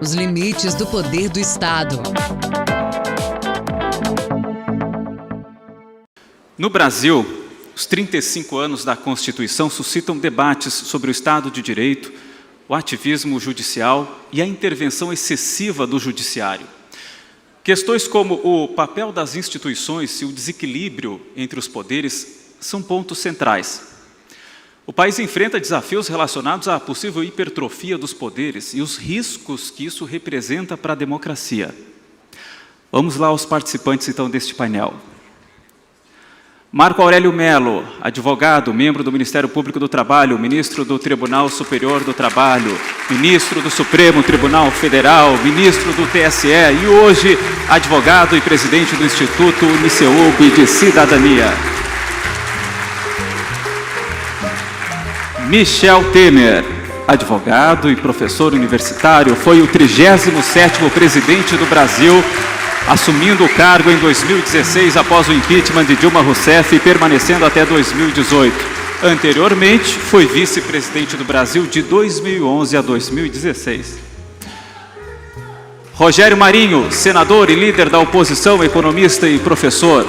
Os limites do poder do Estado. No Brasil, os 35 anos da Constituição suscitam debates sobre o Estado de Direito, o ativismo judicial e a intervenção excessiva do judiciário. Questões como o papel das instituições e o desequilíbrio entre os poderes são pontos centrais. O país enfrenta desafios relacionados à possível hipertrofia dos poderes e os riscos que isso representa para a democracia. Vamos lá aos participantes, então, deste painel. Marco Aurélio Mello, advogado, membro do Ministério Público do Trabalho, ministro do Tribunal Superior do Trabalho, ministro do Supremo Tribunal Federal, ministro do TSE e hoje advogado e presidente do Instituto Uniceub de Cidadania. Michel Temer, advogado e professor universitário, foi o 37º presidente do Brasil, assumindo o cargo em 2016 após o impeachment de Dilma Rousseff e permanecendo até 2018. Anteriormente, foi vice-presidente do Brasil de 2011 a 2016. Rogério Marinho, senador e líder da oposição, economista e professor.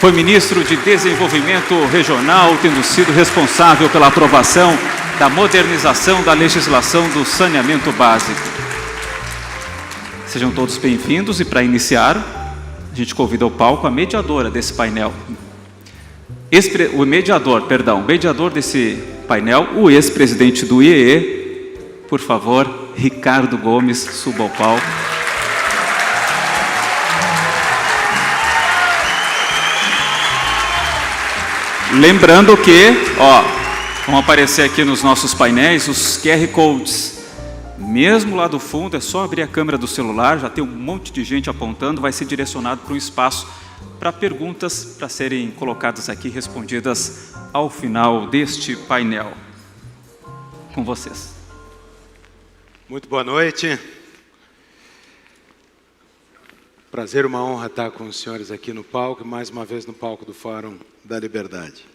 Foi ministro de Desenvolvimento Regional, tendo sido responsável pela aprovação da modernização da legislação do saneamento básico. Sejam todos bem-vindos e, para iniciar, a gente convida ao palco a mediadora desse painel. O mediador desse painel, o ex-presidente do IEE, por favor, Ricardo Gomes, suba ao palco. Lembrando que, vão aparecer aqui nos nossos painéis os QR Codes. Mesmo lá do fundo, é só abrir a câmera do celular, já tem um monte de gente apontando, vai ser direcionado para um espaço para perguntas para serem colocadas aqui, respondidas ao final deste painel. Com vocês. Muito boa noite. Prazer, uma honra estar com os senhores aqui no palco, mais uma vez no palco do Fórum da Liberdade.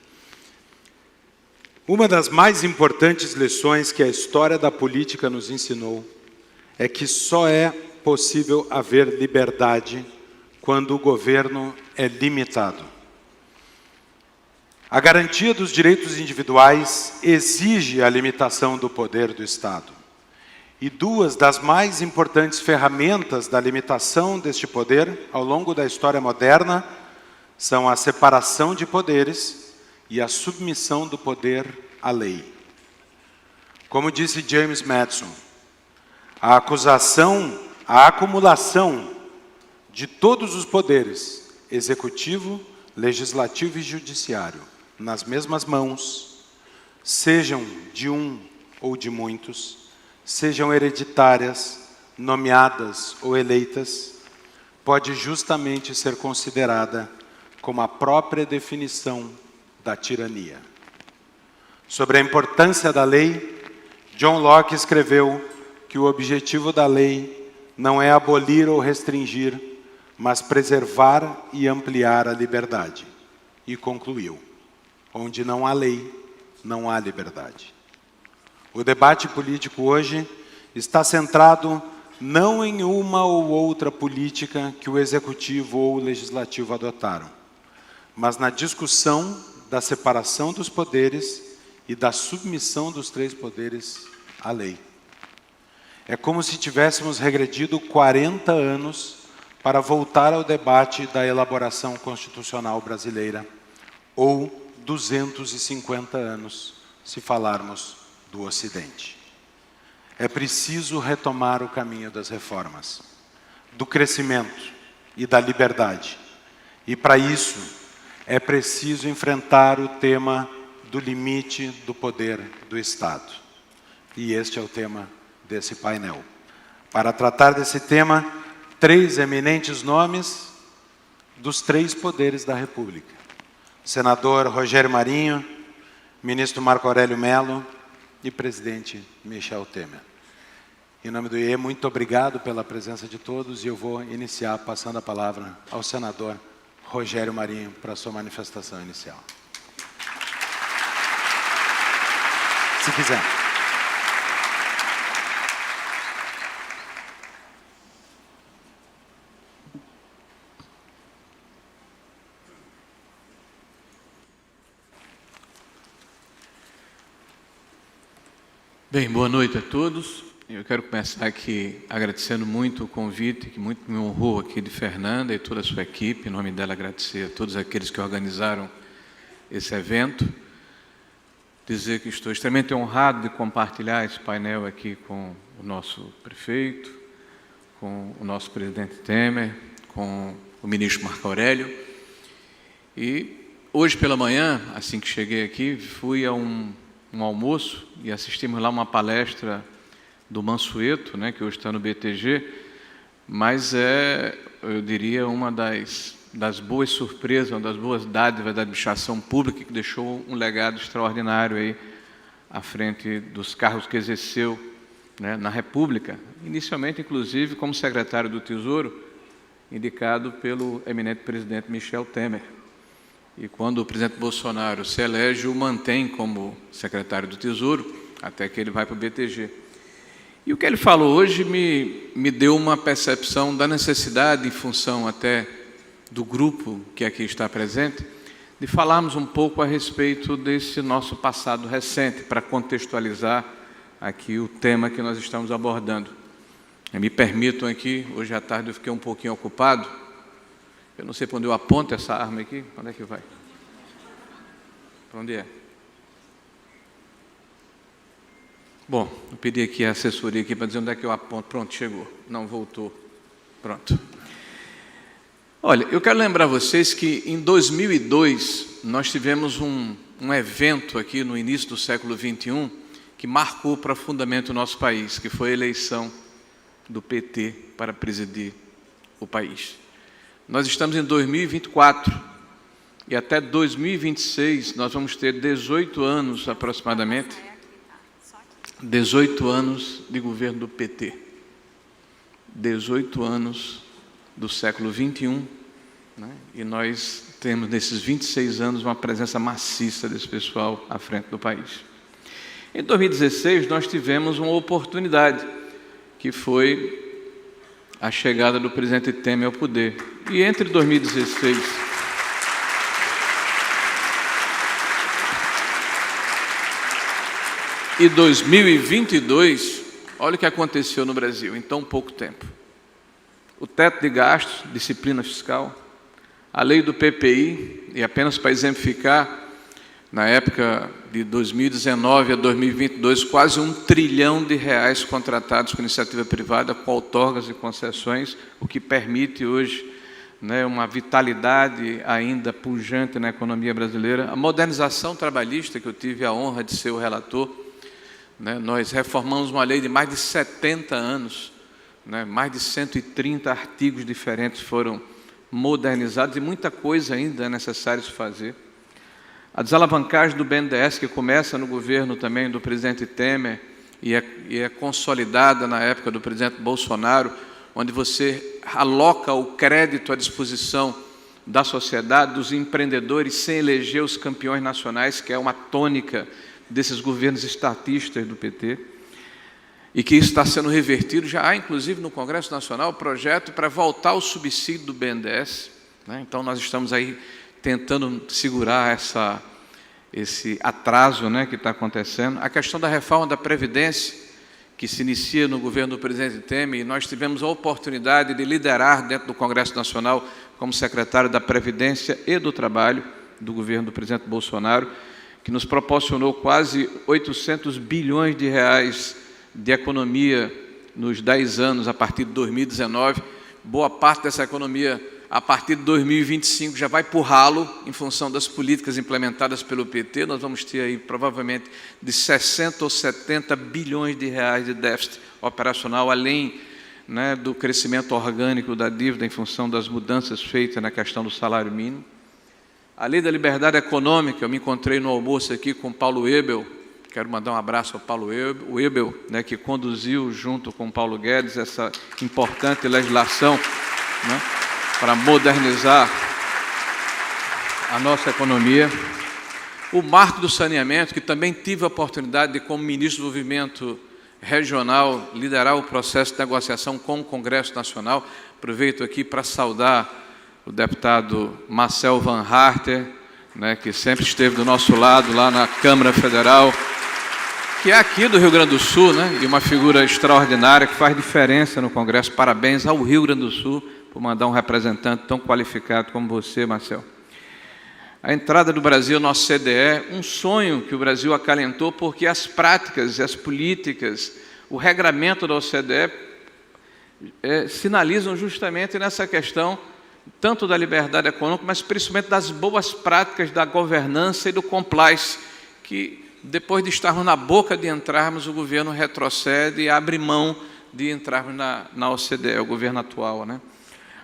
Uma das mais importantes lições que a história da política nos ensinou é que só é possível haver liberdade quando o governo é limitado. A garantia dos direitos individuais exige a limitação do poder do Estado. E duas das mais importantes ferramentas da limitação deste poder ao longo da história moderna são a separação de poderes e a submissão do poder à lei. Como disse James Madison, a acumulação de todos os poderes, executivo, legislativo e judiciário, nas mesmas mãos, sejam de um ou de muitos, sejam hereditárias, nomeadas ou eleitas, pode justamente ser considerada como a própria definição da tirania. Sobre a importância da lei, John Locke escreveu que o objetivo da lei não é abolir ou restringir, mas preservar e ampliar a liberdade. E concluiu: onde não há lei, não há liberdade. O debate político hoje está centrado não em uma ou outra política que o Executivo ou o Legislativo adotaram, mas na discussão da separação dos poderes e da submissão dos três poderes à lei. É como se tivéssemos regredido 40 anos para voltar ao debate da elaboração constitucional brasileira, ou 250 anos, se falarmos do Ocidente. É preciso retomar o caminho das reformas, do crescimento e da liberdade. E para isso, é preciso enfrentar o tema do limite do poder do Estado. E este é o tema desse painel. Para tratar desse tema, três eminentes nomes dos três poderes da República. Senador Rogério Marinho, ministro Marco Aurélio Mello e presidente Michel Temer. Em nome do IE, muito obrigado pela presença de todos e eu vou iniciar passando a palavra ao senador Rogério Marinho para a sua manifestação inicial. Se quiser. Bem, boa noite a todos. Eu quero começar aqui agradecendo muito o convite, que muito me honrou aqui de Fernanda e toda a sua equipe. Em nome dela, agradecer a todos aqueles que organizaram esse evento. Dizer que estou extremamente honrado de compartilhar esse painel aqui com o nosso prefeito, com o nosso presidente Temer, com o ministro Marco Aurélio. E hoje pela manhã, assim que cheguei aqui, fui a um almoço e assistimos lá uma palestra do Mansueto, né, que hoje está no BTG, mas eu diria, uma das boas surpresas, uma das boas dádivas da administração pública, que deixou um legado extraordinário aí à frente dos cargos que exerceu, né, na República, inicialmente, inclusive, como secretário do Tesouro, indicado pelo eminente presidente Michel Temer. E quando o presidente Bolsonaro se elege, o mantém como secretário do Tesouro, até que ele vai para o BTG. E o que ele falou hoje me deu uma percepção da necessidade, em função até do grupo que aqui está presente, de falarmos um pouco a respeito desse nosso passado recente, para contextualizar aqui o tema que nós estamos abordando. Me permitam aqui, hoje à tarde eu fiquei um pouquinho ocupado. Eu não sei para onde eu aponto essa arma aqui. Onde é que vai? Para onde é? Bom, eu pedi aqui a assessoria aqui para dizer onde é que eu aponto. Pronto, chegou. Não voltou. Pronto. Olha, eu quero lembrar vocês que em 2002 nós tivemos um evento aqui no início do século XXI que marcou profundamente o nosso país, que foi a eleição do PT para presidir o país. Nós estamos em 2024 e até 2026 nós vamos ter 18 anos aproximadamente, 18 anos de governo do PT, 18 anos do século XXI, né? E nós temos nesses 26 anos uma presença maciça desse pessoal à frente do país. Em 2016 nós tivemos uma oportunidade, que foi a chegada do presidente Temer ao poder. E entre 2016 e 2022, olha o que aconteceu no Brasil em tão pouco tempo. O teto de gastos, disciplina fiscal, a lei do PPI, e apenas para exemplificar, na época de 2019 a 2022, quase R$1 trilhão contratados com iniciativa privada, com outorgas e concessões, o que permite hoje, né, uma vitalidade ainda pujante na economia brasileira. A modernização trabalhista, que eu tive a honra de ser o relator, né, nós reformamos uma lei de mais de 70 anos, né, mais de 130 artigos diferentes foram modernizados e muita coisa ainda é necessário se fazer. A desalavancagem do BNDES, que começa no governo também do presidente Temer e é consolidada na época do presidente Bolsonaro, onde você aloca o crédito à disposição da sociedade, dos empreendedores, sem eleger os campeões nacionais, que é uma tônica desses governos estatistas do PT, e que isso está sendo revertido. Já há, inclusive, no Congresso Nacional, projeto para voltar o subsídio do BNDES, né? Então, nós estamos aí tentando segurar esse atraso, né, que está acontecendo. A questão da reforma da Previdência, que se inicia no governo do presidente Temer, e nós tivemos a oportunidade de liderar dentro do Congresso Nacional como secretário da Previdência e do Trabalho do governo do presidente Bolsonaro, que nos proporcionou quase 800 bilhões de reais de economia nos 10 anos, a partir de 2019. Boa parte dessa economia, a partir de 2025, já vai para o ralo, em função das políticas implementadas pelo PT. Nós vamos ter aí, provavelmente, de 60 ou 70 bilhões de reais de déficit operacional, além, né, do crescimento orgânico da dívida, em função das mudanças feitas na questão do salário mínimo. A lei da liberdade econômica, eu me encontrei no almoço aqui com Paulo Ebel, quero mandar um abraço ao Paulo Ebel, né, que conduziu, junto com Paulo Guedes, essa importante legislação, né, para modernizar a nossa economia. O marco do saneamento, que também tive a oportunidade de, como ministro do Desenvolvimento Regional, liderar o processo de negociação com o Congresso Nacional. Aproveito aqui para saudar o deputado Marcel Van Harter, né, que sempre esteve do nosso lado lá na Câmara Federal, que é aqui do Rio Grande do Sul, né? E uma figura extraordinária que faz diferença no Congresso. Parabéns ao Rio Grande do Sul por mandar um representante tão qualificado como você, Marcel. A entrada do Brasil no OCDE, um sonho que o Brasil acalentou, porque as práticas e as políticas, o regramento da OCDE sinalizam justamente nessa questão, tanto da liberdade econômica, mas principalmente das boas práticas da governança e do compliance, que depois de estarmos na boca de entrarmos, o governo retrocede e abre mão de entrarmos na OCDE, o governo atual, né?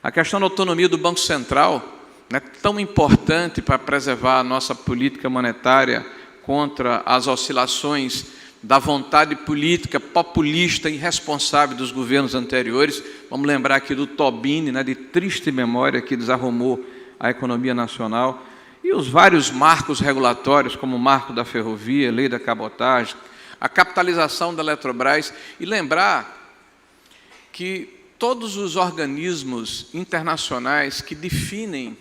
A questão da autonomia do Banco Central, né, tão importante para preservar a nossa política monetária contra as oscilações da vontade política populista e irresponsável dos governos anteriores. Vamos lembrar aqui do Tobini, né, de triste memória, que desarrumou a economia nacional, e os vários marcos regulatórios, como o marco da ferrovia, lei da cabotagem, a capitalização da Eletrobras, e lembrar que todos os organismos internacionais que definem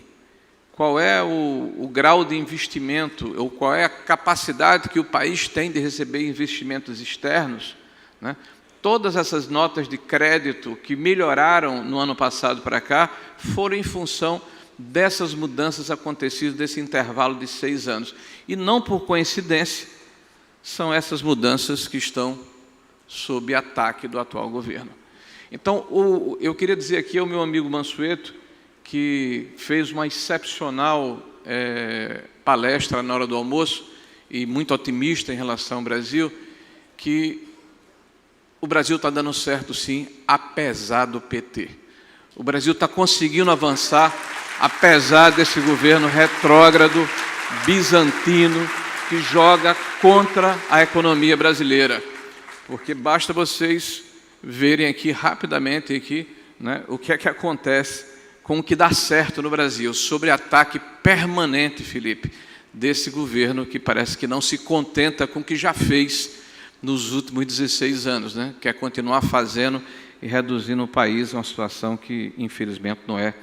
qual é o grau de investimento, ou qual é a capacidade que o país tem de receber investimentos externos, né? Todas essas notas de crédito que melhoraram no ano passado para cá foram em função dessas mudanças acontecidas nesse intervalo de 6 anos. E não por coincidência, são essas mudanças que estão sob ataque do atual governo. Então, eu queria dizer aqui ao meu amigo Mansueto, que fez uma excepcional palestra na hora do almoço, e muito otimista em relação ao Brasil, que o Brasil está dando certo sim, apesar do PT. O Brasil está conseguindo avançar, apesar desse governo retrógrado, bizantino, que joga contra a economia brasileira. Porque basta vocês verem aqui rapidamente aqui, né, o que é que acontece com o que dá certo no Brasil, sobre ataque permanente, Felipe, desse governo que parece que não se contenta com o que já fez nos últimos 16 anos, né? Quer continuar fazendo e reduzindo o país a uma situação que, infelizmente, não é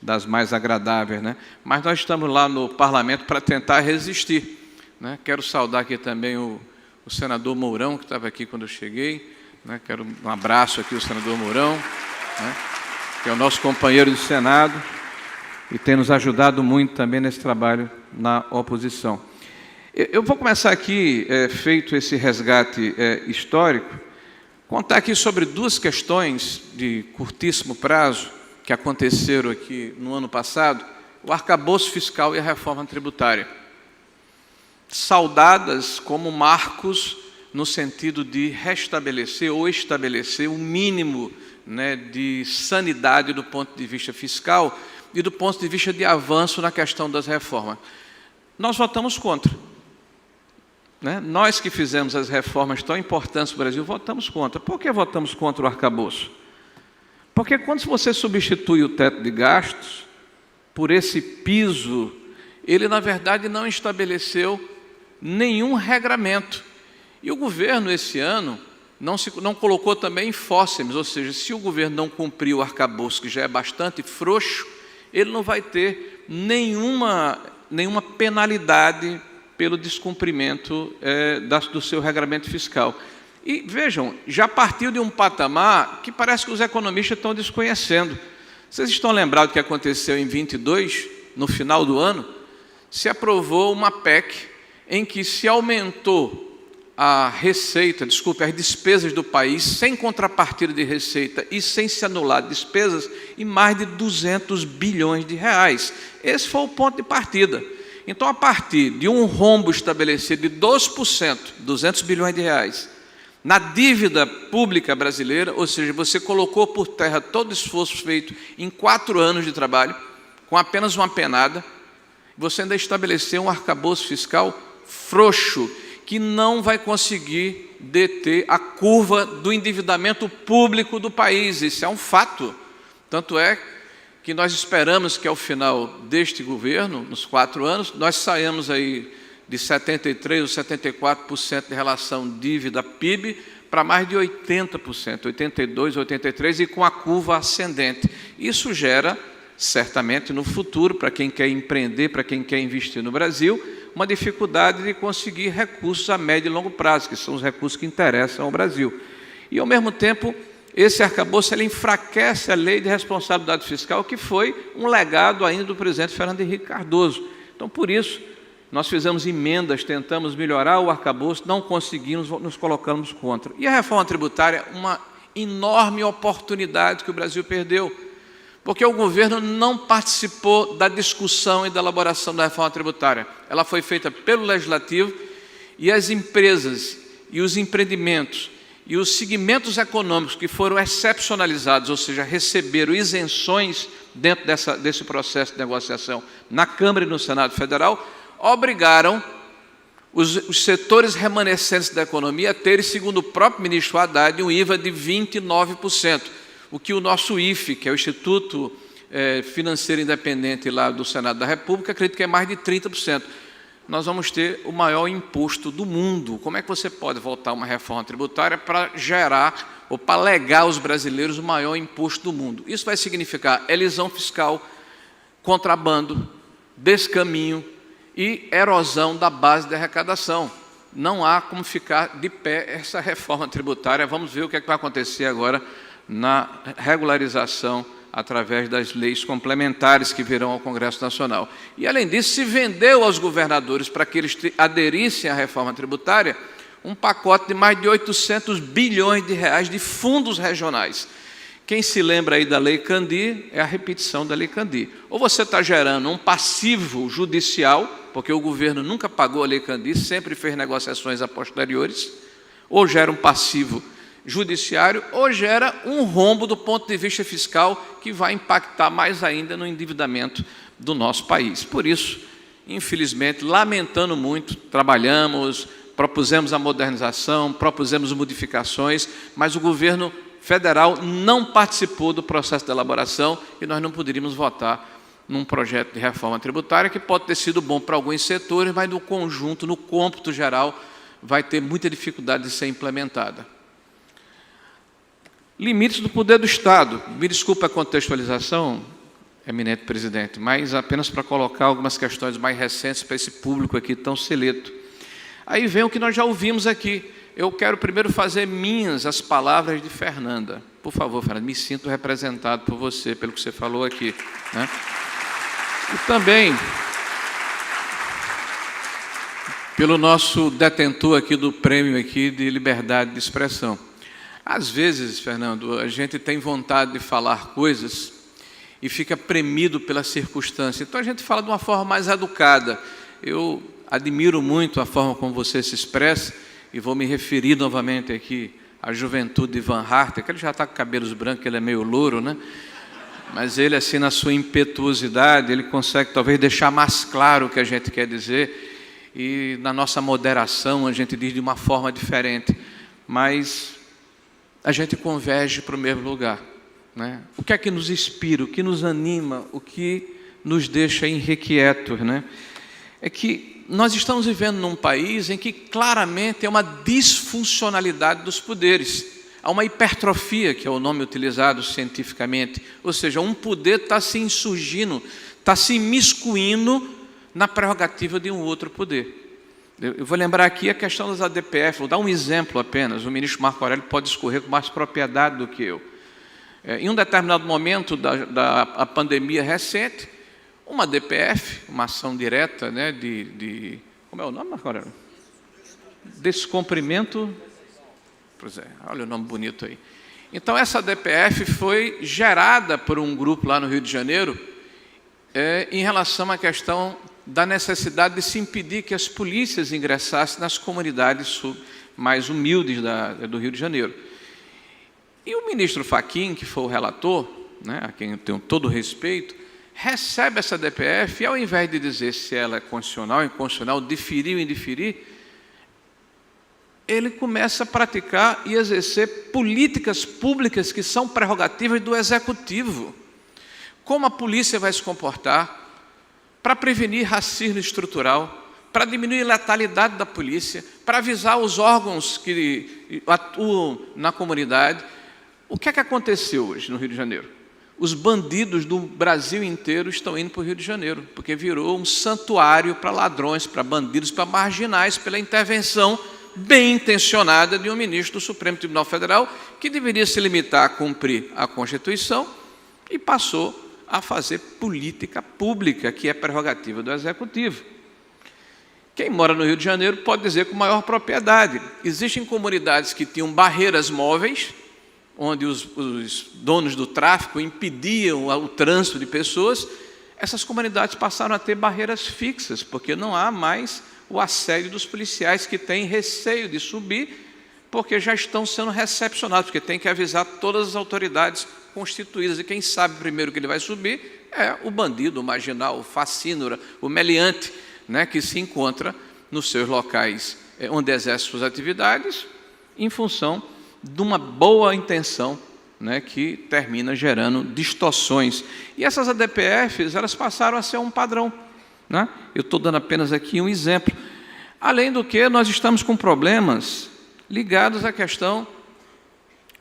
das mais agradáveis, né? Mas nós estamos lá no parlamento para tentar resistir, né? Quero saudar aqui também o senador Mourão, que estava aqui quando eu cheguei, né? Quero um abraço aqui ao senador Mourão, né? Que é o nosso companheiro do Senado e tem nos ajudado muito também nesse trabalho na oposição. Eu vou começar aqui, feito esse resgate histórico, contar aqui sobre 2 questões de curtíssimo prazo que aconteceram aqui no ano passado, o arcabouço fiscal e a reforma tributária, saudadas como marcos no sentido de restabelecer ou estabelecer o mínimo, né, de sanidade do ponto de vista fiscal e do ponto de vista de avanço na questão das reformas. Nós votamos contra, né? Nós que fizemos as reformas tão importantes no Brasil, votamos contra. Por que votamos contra o arcabouço? Porque quando você substitui o teto de gastos por esse piso, ele, na verdade, não estabeleceu nenhum regramento. E o governo, esse ano, não colocou também em fósseis, ou seja, se o governo não cumprir o arcabouço, que já é bastante frouxo, ele não vai ter nenhuma penalidade pelo descumprimento do seu regramento fiscal. E vejam, já partiu de um patamar que parece que os economistas estão desconhecendo. Vocês estão lembrados do que aconteceu em 22, no final do ano? Se aprovou uma PEC em que se aumentou a receita, as despesas do país, sem contrapartida de receita e sem se anular despesas, em mais de 200 bilhões de reais. Esse foi o ponto de partida. Então, a partir de um rombo estabelecido de 2%, 200 bilhões de reais, na dívida pública brasileira, ou seja, você colocou por terra todo o esforço feito em 4 anos de trabalho, com apenas uma penada, você ainda estabeleceu um arcabouço fiscal frouxo, que não vai conseguir deter a curva do endividamento público do país. Isso é um fato. Tanto é que nós esperamos que, ao final deste governo, nos 4 anos, nós saímos aí de 73% ou 74% de relação dívida-PIB para mais de 80%, 82%, 83%, e com a curva ascendente. Isso gera, certamente, no futuro, para quem quer empreender, para quem quer investir no Brasil, uma dificuldade de conseguir recursos a médio e longo prazo, que são os recursos que interessam ao Brasil. E, ao mesmo tempo, esse arcabouço ele enfraquece a lei de responsabilidade fiscal, que foi um legado ainda do presidente Fernando Henrique Cardoso. Então, por isso, nós fizemos emendas, tentamos melhorar o arcabouço, não conseguimos, nos colocamos contra. E a reforma tributária, uma enorme oportunidade que o Brasil perdeu, porque o governo não participou da discussão e da elaboração da reforma tributária. Ela foi feita pelo Legislativo e as empresas e os empreendimentos e os segmentos econômicos que foram excepcionalizados, ou seja, receberam isenções dentro desse processo de negociação na Câmara e no Senado Federal, obrigaram os setores remanescentes da economia a terem, segundo o próprio ministro Haddad, um IVA de 29%, o que o nosso IFE, que é o Instituto Financeiro Independente lá do Senado da República, acredita que é mais de 30%. Nós vamos ter o maior imposto do mundo. Como é que você pode votar uma reforma tributária para gerar ou para legar aos brasileiros o maior imposto do mundo? Isso vai significar elisão fiscal, contrabando, descaminho e erosão da base de arrecadação. Não há como ficar de pé essa reforma tributária. Vamos ver o que é que vai acontecer agora na regularização através das leis complementares que virão ao Congresso Nacional. E, além disso, se vendeu aos governadores para que eles aderissem à reforma tributária um pacote de mais de 800 bilhões de reais de fundos regionais. Quem se lembra aí da Lei Candir é a repetição da Lei Candir. Ou você está gerando um passivo judicial, porque o governo nunca pagou a Lei Candir, sempre fez negociações a posteriores, ou gera um passivo judiciário, ou gera um rombo do ponto de vista fiscal que vai impactar mais ainda no endividamento do nosso país. Por isso, infelizmente, lamentando muito, trabalhamos, propusemos a modernização, propusemos modificações, mas o governo federal não participou do processo de elaboração e nós não poderíamos votar num projeto de reforma tributária que pode ter sido bom para alguns setores, mas no conjunto, no cômputo geral, vai ter muita dificuldade de ser implementada. Limites do poder do Estado. Me desculpe a contextualização, eminente presidente, mas apenas para colocar algumas questões mais recentes para esse público aqui tão seleto. Aí vem o que nós já ouvimos aqui. Eu quero primeiro fazer minhas as palavras de Fernanda. Por favor, Fernanda, me sinto representado por você, pelo que você falou aqui, né? E também pelo nosso detentor aqui do prêmio aqui de liberdade de expressão. Às vezes, Fernando, a gente tem vontade de falar coisas e fica premido pela circunstância. Então, a gente fala de uma forma mais educada. Eu admiro muito a forma como você se expressa e vou me referir novamente aqui à juventude de Van Harten, que ele já está com cabelos brancos, ele é meio louro, né? Mas ele, assim, na sua impetuosidade, ele consegue talvez deixar mais claro o que a gente quer dizer e na nossa moderação a gente diz de uma forma diferente. Mas a gente converge para o mesmo lugar, né? O que é que nos inspira, o que nos anima, o que nos deixa irrequietos, né? É que nós estamos vivendo num país em que claramente é uma disfuncionalidade dos poderes. Há uma hipertrofia, que é o nome utilizado cientificamente, ou seja, um poder está se insurgindo, está se imiscuindo na prerrogativa de um outro poder. Eu vou lembrar aqui a questão das ADPF, vou dar um exemplo apenas, o ministro Marco Aurélio pode discorrer com mais propriedade do que eu. Em um determinado momento da pandemia recente, uma ADPF, uma ação direta, né, como é o nome, Marco Aurélio? Descumprimento, pois é, olha o nome bonito aí. Então, essa ADPF foi gerada por um grupo lá no Rio de Janeiro em relação à questão da necessidade de se impedir que as polícias ingressassem nas comunidades mais humildes do Rio de Janeiro. E o ministro Fachin, que foi o relator, né, a quem eu tenho todo o respeito, recebe essa DPF e, ao invés de dizer se ela é constitucional, inconstitucional, diferir ou indeferir, ele começa a praticar e exercer políticas públicas que são prerrogativas do Executivo. Como a polícia vai se comportar para prevenir racismo estrutural, para diminuir a letalidade da polícia, para avisar os órgãos que atuam na comunidade. O que é que aconteceu hoje no Rio de Janeiro? os bandidos do Brasil inteiro estão indo para o Rio de Janeiro, porque virou um santuário para ladrões, para bandidos, para marginais, pela intervenção bem intencionada de um ministro do Supremo Tribunal Federal, que deveria se limitar a cumprir a Constituição e passou a fazer política pública, que é prerrogativa do Executivo. Quem mora no Rio de Janeiro pode dizer com maior propriedade. Existem comunidades que tinham barreiras móveis, onde os donos do tráfico impediam o trânsito de pessoas. Essas comunidades passaram a ter barreiras fixas, porque não há mais o assédio dos policiais, que têm receio de subir, porque já estão sendo recepcionados, porque tem que avisar todas as autoridades constituídas, e quem sabe primeiro que ele vai subir é o bandido, o marginal, o facínora, o meliante, né, que se encontra nos seus locais onde exerce suas atividades, em função de uma boa intenção, né, que termina gerando distorções. E essas ADPFs, elas passaram a ser um padrão, né? Eu estou dando apenas aqui um exemplo. Além do que, nós estamos com problemas ligados à questão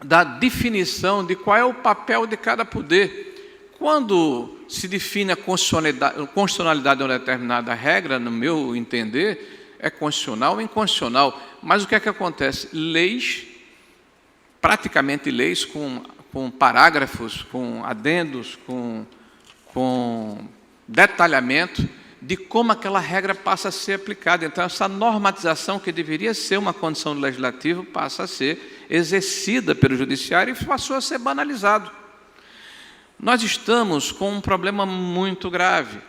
da definição de qual é o papel de cada poder. Quando se define a constitucionalidade de uma determinada regra, no meu entender, é constitucional ou inconstitucional. Mas o que é que acontece? Leis, praticamente leis com parágrafos, com adendos, com detalhamento de como aquela regra passa a ser aplicada. Então, essa normatização, que deveria ser uma condição do legislativo, passa a ser exercida pelo judiciário e passou a ser banalizado. Nós estamos com um problema muito grave.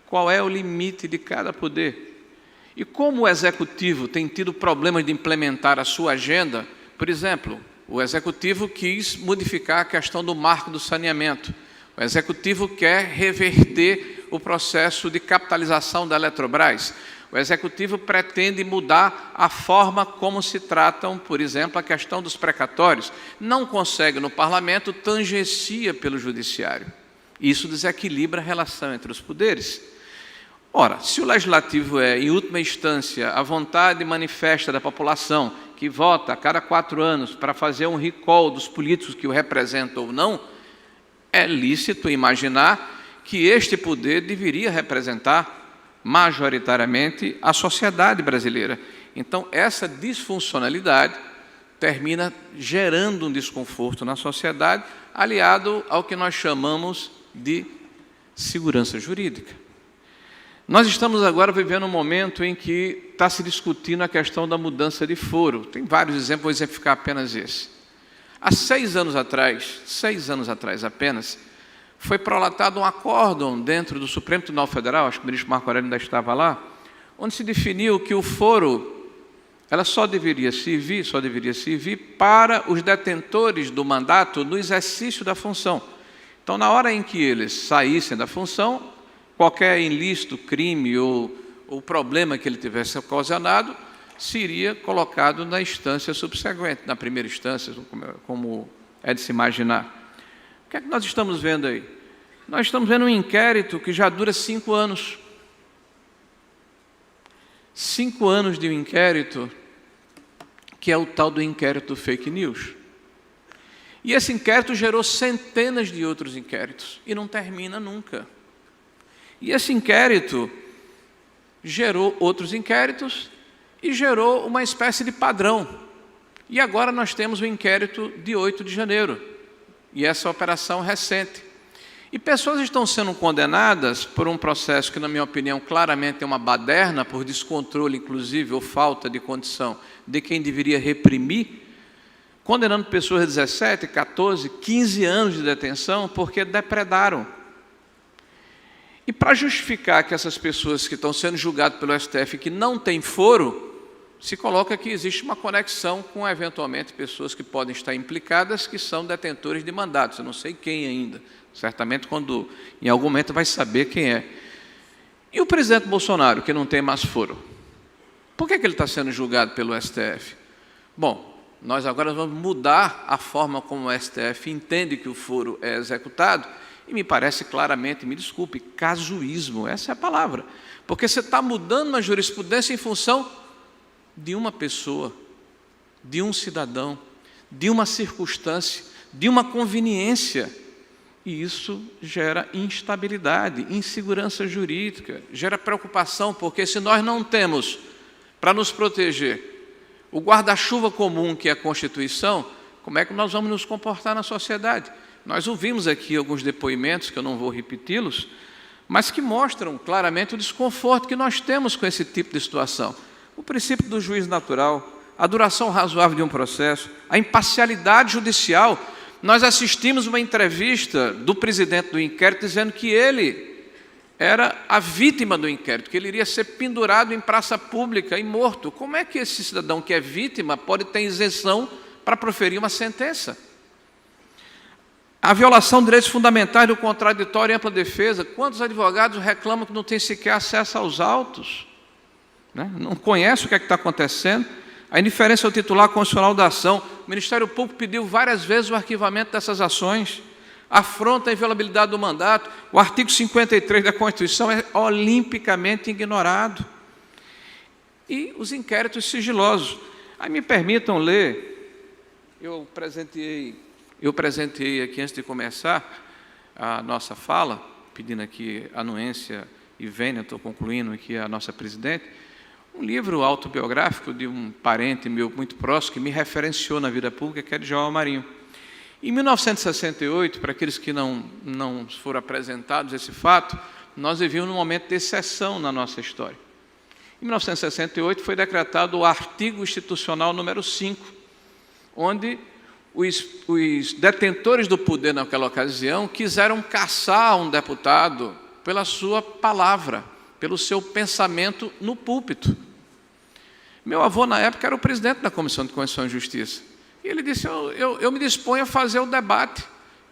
Qual é o limite de cada poder? E como o Executivo tem tido problemas de implementar a sua agenda, por exemplo, o Executivo quis modificar a questão do marco do saneamento. O Executivo quer reverter o processo de capitalização da Eletrobras. O Executivo pretende mudar a forma como se tratam, por exemplo, a questão dos precatórios. Não consegue no Parlamento, tangencia pelo Judiciário. Isso desequilibra a relação entre os poderes. Ora, se o Legislativo é, em última instância, a vontade manifesta da população, que vota a cada 4 anos para fazer um recall dos políticos que o representam ou não, é lícito imaginar que este poder deveria representar majoritariamente a sociedade brasileira. Então, essa disfuncionalidade termina gerando um desconforto na sociedade, aliado ao que nós chamamos de segurança jurídica. Nós estamos agora vivendo um momento em que está se discutindo a questão da mudança de foro. Tem vários exemplos, vou exemplificar apenas esse. Há 6 anos atrás apenas, foi prolatado um acórdão dentro do Supremo Tribunal Federal, acho que o ministro Marco Aurélio ainda estava lá, onde se definiu que o foro ela só deveria servir para os detentores do mandato no exercício da função. Então, na hora em que eles saíssem da função, qualquer ilícito, crime ou problema que ele tivesse ocasionado, seria colocado na instância subsequente, na primeira instância, como é de se imaginar. O que é que nós estamos vendo aí? Nós estamos vendo um inquérito que já dura 5 anos. 5 anos de um inquérito, que é o tal do inquérito fake news. E esse inquérito gerou centenas de outros inquéritos, e não termina nunca. E esse inquérito gerou outros inquéritos, e gerou uma espécie de padrão. E agora nós temos o inquérito de 8 de janeiro, e essa operação recente. E pessoas estão sendo condenadas por um processo que, na minha opinião, claramente é uma baderna, por descontrole, inclusive, ou falta de condição de quem deveria reprimir, condenando pessoas de 17, 14, 15 anos de detenção porque depredaram. E para justificar que essas pessoas que estão sendo julgadas pelo STF que não têm foro, se coloca que existe uma conexão com, eventualmente, pessoas que podem estar implicadas, que são detentores de mandatos. Eu não sei quem ainda. Certamente, quando em algum momento vai saber quem é. E o presidente Bolsonaro, que não tem mais foro? Por que ele está sendo julgado pelo STF? Bom, nós agora vamos mudar a forma como o STF entende que o foro é executado, e me parece claramente, me desculpe, casuísmo, essa é a palavra. Porque você está mudando uma jurisprudência em função de uma pessoa, de um cidadão, de uma circunstância, de uma conveniência. E isso gera instabilidade, insegurança jurídica, gera preocupação, porque se nós não temos, para nos proteger, o guarda-chuva comum, que é a Constituição, como é que nós vamos nos comportar na sociedade? Nós ouvimos aqui alguns depoimentos, que eu não vou repeti-los, mas que mostram claramente o desconforto que nós temos com esse tipo de situação. O princípio do juízo natural, a duração razoável de um processo, a imparcialidade judicial. Nós assistimos uma entrevista do presidente do inquérito dizendo que ele era a vítima do inquérito, que ele iria ser pendurado em praça pública e morto. Como é que esse cidadão que é vítima pode ter isenção para proferir uma sentença? A violação de direitos fundamentais do contraditório e ampla defesa. Quantos advogados reclamam que não têm sequer acesso aos autos? Né? Não conhecem o que é que está acontecendo. A indiferença ao titular constitucional da ação. O Ministério Público pediu várias vezes o arquivamento dessas ações. Afronta a inviolabilidade do mandato. O artigo 53 da Constituição é olimpicamente ignorado. E os inquéritos sigilosos. Aí me permitam ler, eu presenteei aqui, antes de começar a nossa fala, pedindo aqui anuência e vênia, estou concluindo aqui a nossa presidente, um livro autobiográfico de um parente meu muito próximo, que me referenciou na vida pública, que é de João Marinho. Em 1968, para aqueles que não foram apresentados esse fato, nós vivíamos um momento de exceção na nossa história. Em 1968 foi decretado o artigo institucional número 5, onde os detentores do poder naquela ocasião quiseram caçar um deputado pela sua palavra, pelo seu pensamento no púlpito. Meu avô, na época, era o presidente da Comissão de Constituição e Justiça. E ele disse, eu me disponho a fazer o debate,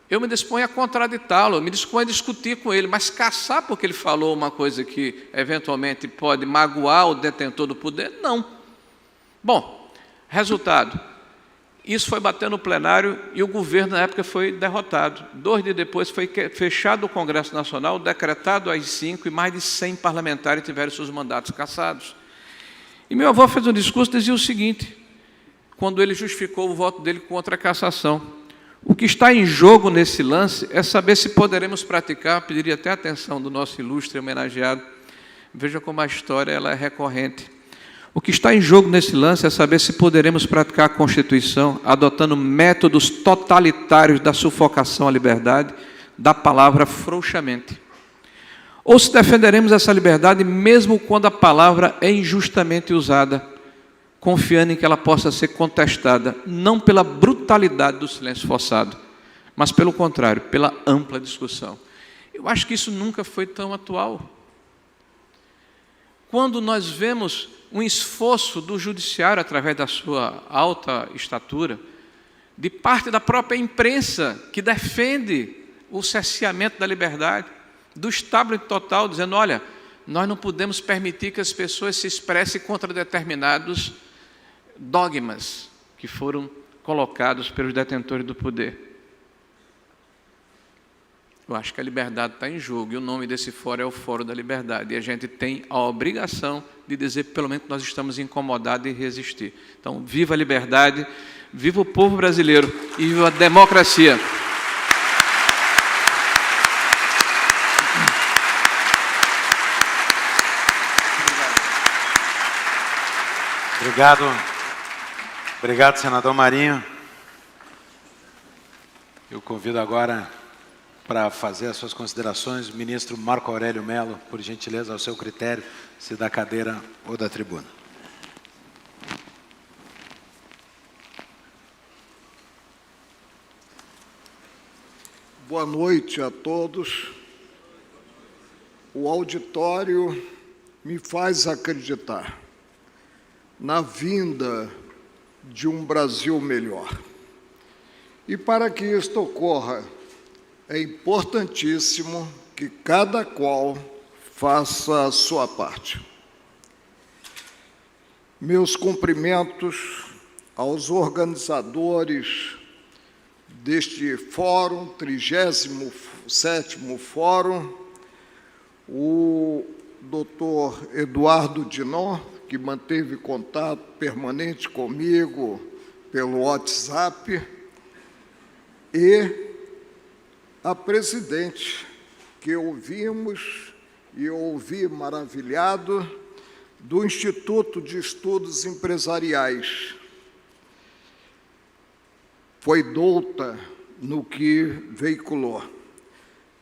eu me disponho a contraditá-lo, eu me disponho a discutir com ele, mas caçar porque ele falou uma coisa que, eventualmente, pode magoar o detentor do poder, não. Bom, resultado, isso foi bater no plenário e o governo, na época, foi derrotado. 2 dias depois, foi fechado o Congresso Nacional, decretado as 5, e mais de 100 parlamentares tiveram seus mandatos cassados. E meu avô fez um discurso que dizia o seguinte, quando ele justificou o voto dele contra a cassação: o que está em jogo nesse lance é saber se poderemos praticar, pediria até a atenção do nosso ilustre homenageado, veja como a história ela é recorrente. O que está em jogo nesse lance é saber se poderemos praticar a Constituição adotando métodos totalitários da sufocação à liberdade, da palavra frouxamente. Ou se defenderemos essa liberdade mesmo quando a palavra é injustamente usada, confiando em que ela possa ser contestada, não pela brutalidade do silêncio forçado, mas pelo contrário, pela ampla discussão. Eu acho que isso nunca foi tão atual. Quando nós vemos um esforço do judiciário, através da sua alta estatura, de parte da própria imprensa, que defende o cerceamento da liberdade, do establishment total, dizendo, olha, nós não podemos permitir que as pessoas se expressem contra determinados dogmas que foram colocados pelos detentores do poder. Eu acho que a liberdade está em jogo, e o nome desse fórum é o Fórum da Liberdade, e a gente tem a obrigação de dizer, pelo menos, que nós estamos incomodados e resistir. Então, viva a liberdade, viva o povo brasileiro e viva a democracia. Obrigado, senador Marinho. Eu convido agora para fazer as suas considerações o ministro Marco Aurélio Mello, por gentileza, ao seu critério, se da cadeira ou da tribuna. Boa noite a todos. O auditório me faz acreditar na vinda de um Brasil melhor. E para que isto ocorra, é importantíssimo que cada qual faça a sua parte. Meus cumprimentos aos organizadores deste fórum, 37º fórum, o doutor Eduardo Dinon, que manteve contato permanente comigo pelo WhatsApp, e a presidente, que ouvimos e eu ouvi maravilhado, do Instituto de Estudos Empresariais. Foi douta no que veiculou.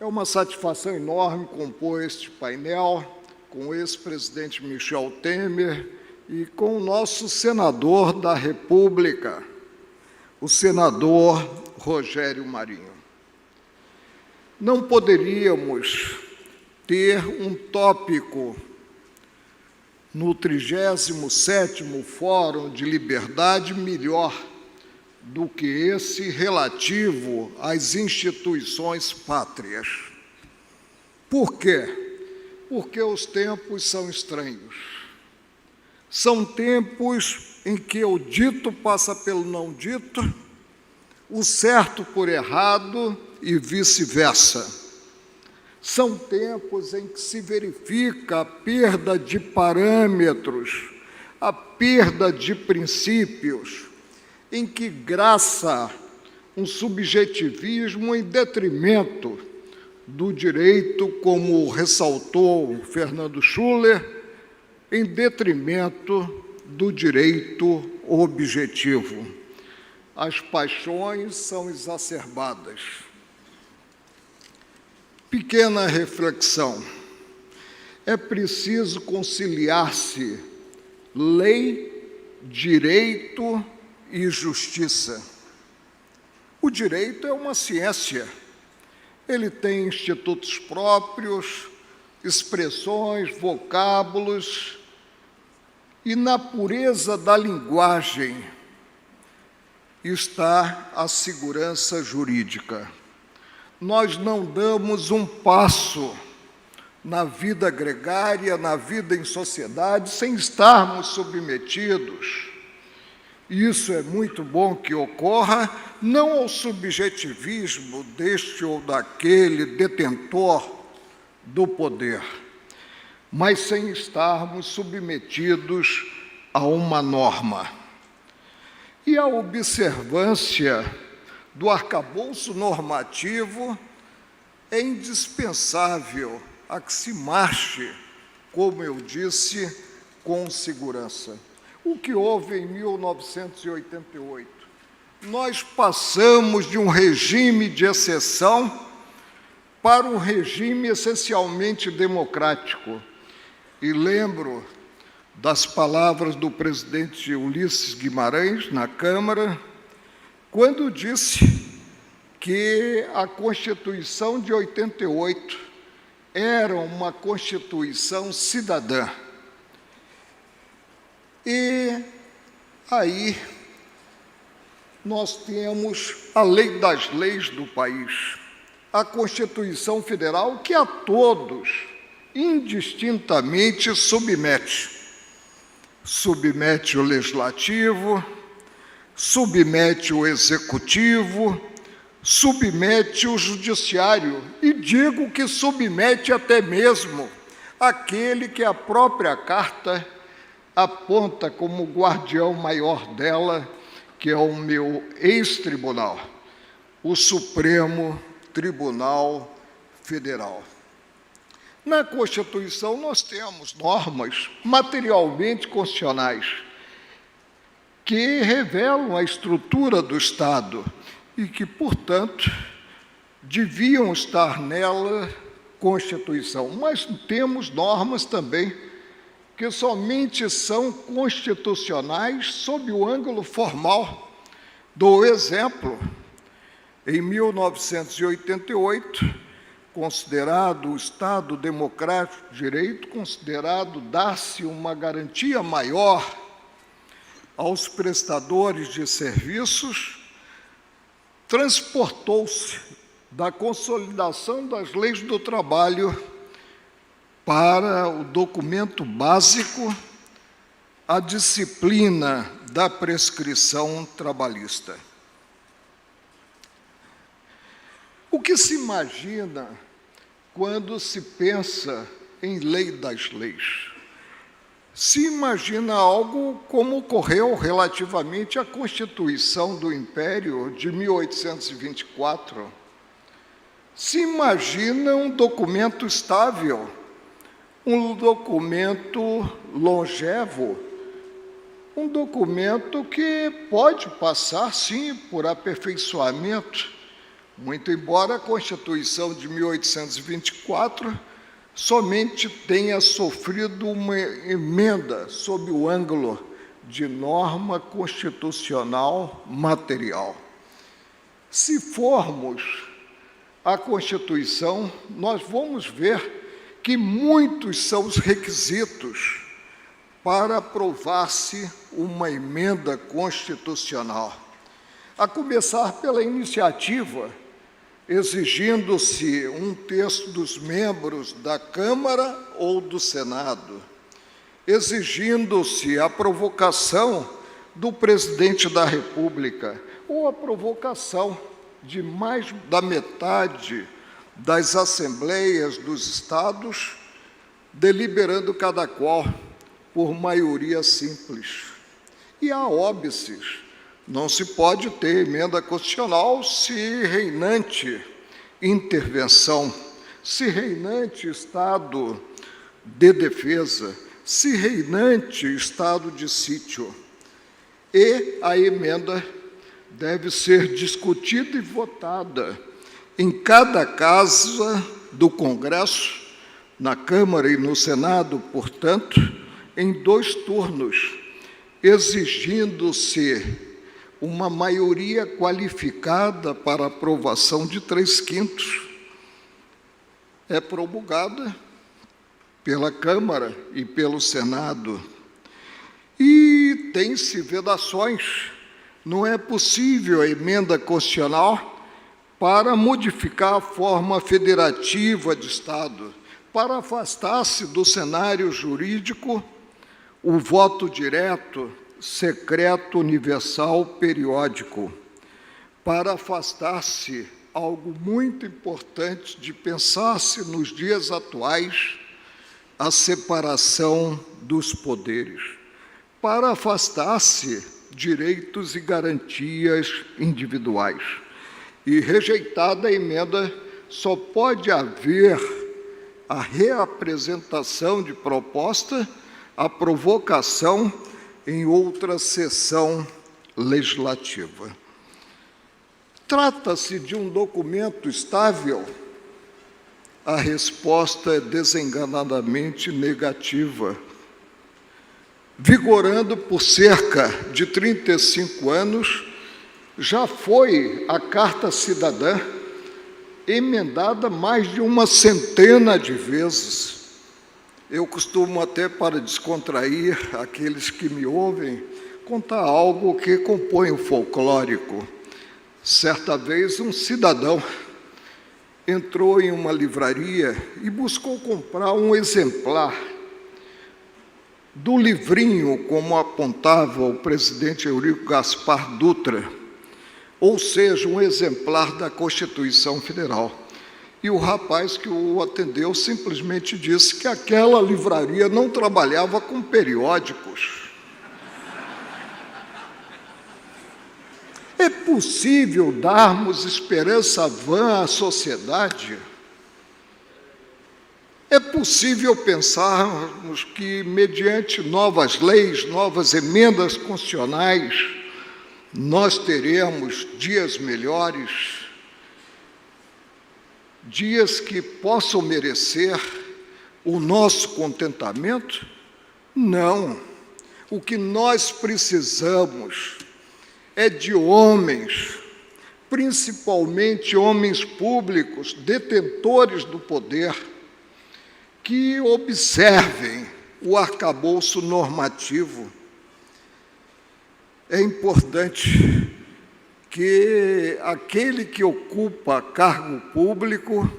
É uma satisfação enorme compor este painel com o ex-presidente Michel Temer e com o nosso senador da República, o senador Rogério Marinho. Não poderíamos ter um tópico no 37º Fórum de Liberdade melhor do que esse relativo às instituições pátrias. Por quê? Porque os tempos são estranhos. São tempos em que o dito passa pelo não dito, o certo por errado e vice-versa. São tempos em que se verifica a perda de parâmetros, a perda de princípios, em que graça um subjetivismo em detrimento do direito, como ressaltou Fernando Schuller, em detrimento do direito objetivo. As paixões são exacerbadas. Pequena reflexão. É preciso conciliar-se lei, direito e justiça. O direito é uma ciência. Ele tem institutos próprios, expressões, vocábulos, e na pureza da linguagem está a segurança jurídica. Nós não damos um passo na vida gregária, na vida em sociedade, sem estarmos submetidos. Isso é muito bom que ocorra, não ao subjetivismo deste ou daquele detentor do poder, mas sem estarmos submetidos a uma norma. E a observância do arcabouço normativo é indispensável a que se marche, como eu disse, com segurança. O que houve em 1988? Nós passamos de um regime de exceção para um regime essencialmente democrático. E lembro das palavras do presidente Ulisses Guimarães na Câmara, quando disse que a Constituição de 88 era uma Constituição cidadã. E aí nós temos a lei das leis do país, a Constituição Federal, que a todos, indistintamente, submete. Submete o Legislativo, submete o Executivo, submete o Judiciário, e digo que submete até mesmo aquele que a própria Carta aponta como guardião maior dela, que é o meu ex-tribunal, o Supremo Tribunal Federal. Na Constituição, nós temos normas materialmente constitucionais que revelam a estrutura do Estado e que, portanto, deviam estar nela Constituição. Mas temos normas também que somente são constitucionais sob o ângulo formal. Dou exemplo, em 1988, considerado o Estado democrático de direito, considerado dar-se uma garantia maior aos prestadores de serviços, transportou-se da consolidação das leis do trabalho para o documento básico, a disciplina da prescrição trabalhista. O que se imagina quando se pensa em lei das leis? Se imagina algo como ocorreu relativamente à Constituição do Império de 1824, Se imagina um documento estável, um documento longevo, um documento que pode passar, sim, por aperfeiçoamento, muito embora a Constituição de 1824 somente tenha sofrido uma emenda sob o ângulo de norma constitucional material. Se formos à Constituição, nós vamos ver que muitos são os requisitos para aprovar-se uma emenda constitucional. A começar pela iniciativa, exigindo-se um terço dos membros da Câmara ou do Senado, exigindo-se a provocação do presidente da República ou a provocação de mais da metade das assembleias dos estados, deliberando cada qual por maioria simples. E há óbices. Não se pode ter emenda constitucional se reinante intervenção, se reinante estado de defesa, se reinante estado de sítio. E a emenda deve ser discutida e votada em cada casa do Congresso, na Câmara e no Senado, portanto, em 2 turnos, exigindo-se uma maioria qualificada para aprovação de 3/5. É promulgada pela Câmara e pelo Senado. E tem-se vedações. Não é possível a emenda constitucional para modificar a forma federativa de Estado, para afastar-se do cenário jurídico o voto direto, secreto, universal, periódico, para afastar-se algo muito importante de pensar-se nos dias atuais, a separação dos poderes, para afastar-se direitos e garantias individuais. E rejeitada a emenda, só pode haver a reapresentação de proposta, a provocação em outra sessão legislativa. Trata-se de um documento estável? A resposta é desenganadamente negativa. Vigorando por cerca de 35 anos, já foi a Carta Cidadã emendada mais de uma centena de vezes. Eu costumo até, para descontrair aqueles que me ouvem, contar algo que compõe o folclórico. Certa vez, um cidadão entrou em uma livraria e buscou comprar um exemplar do livrinho, como apontava o presidente Eurico Gaspar Dutra, ou seja, um exemplar da Constituição Federal. E o rapaz que o atendeu simplesmente disse que aquela livraria não trabalhava com periódicos. É possível darmos esperança vã à sociedade? É possível pensarmos que, mediante novas leis, novas emendas constitucionais, nós teremos dias melhores, dias que possam merecer o nosso contentamento? Não. O que nós precisamos é de homens, principalmente homens públicos, detentores do poder, que observem o arcabouço normativo. É importante que aquele que ocupa cargo público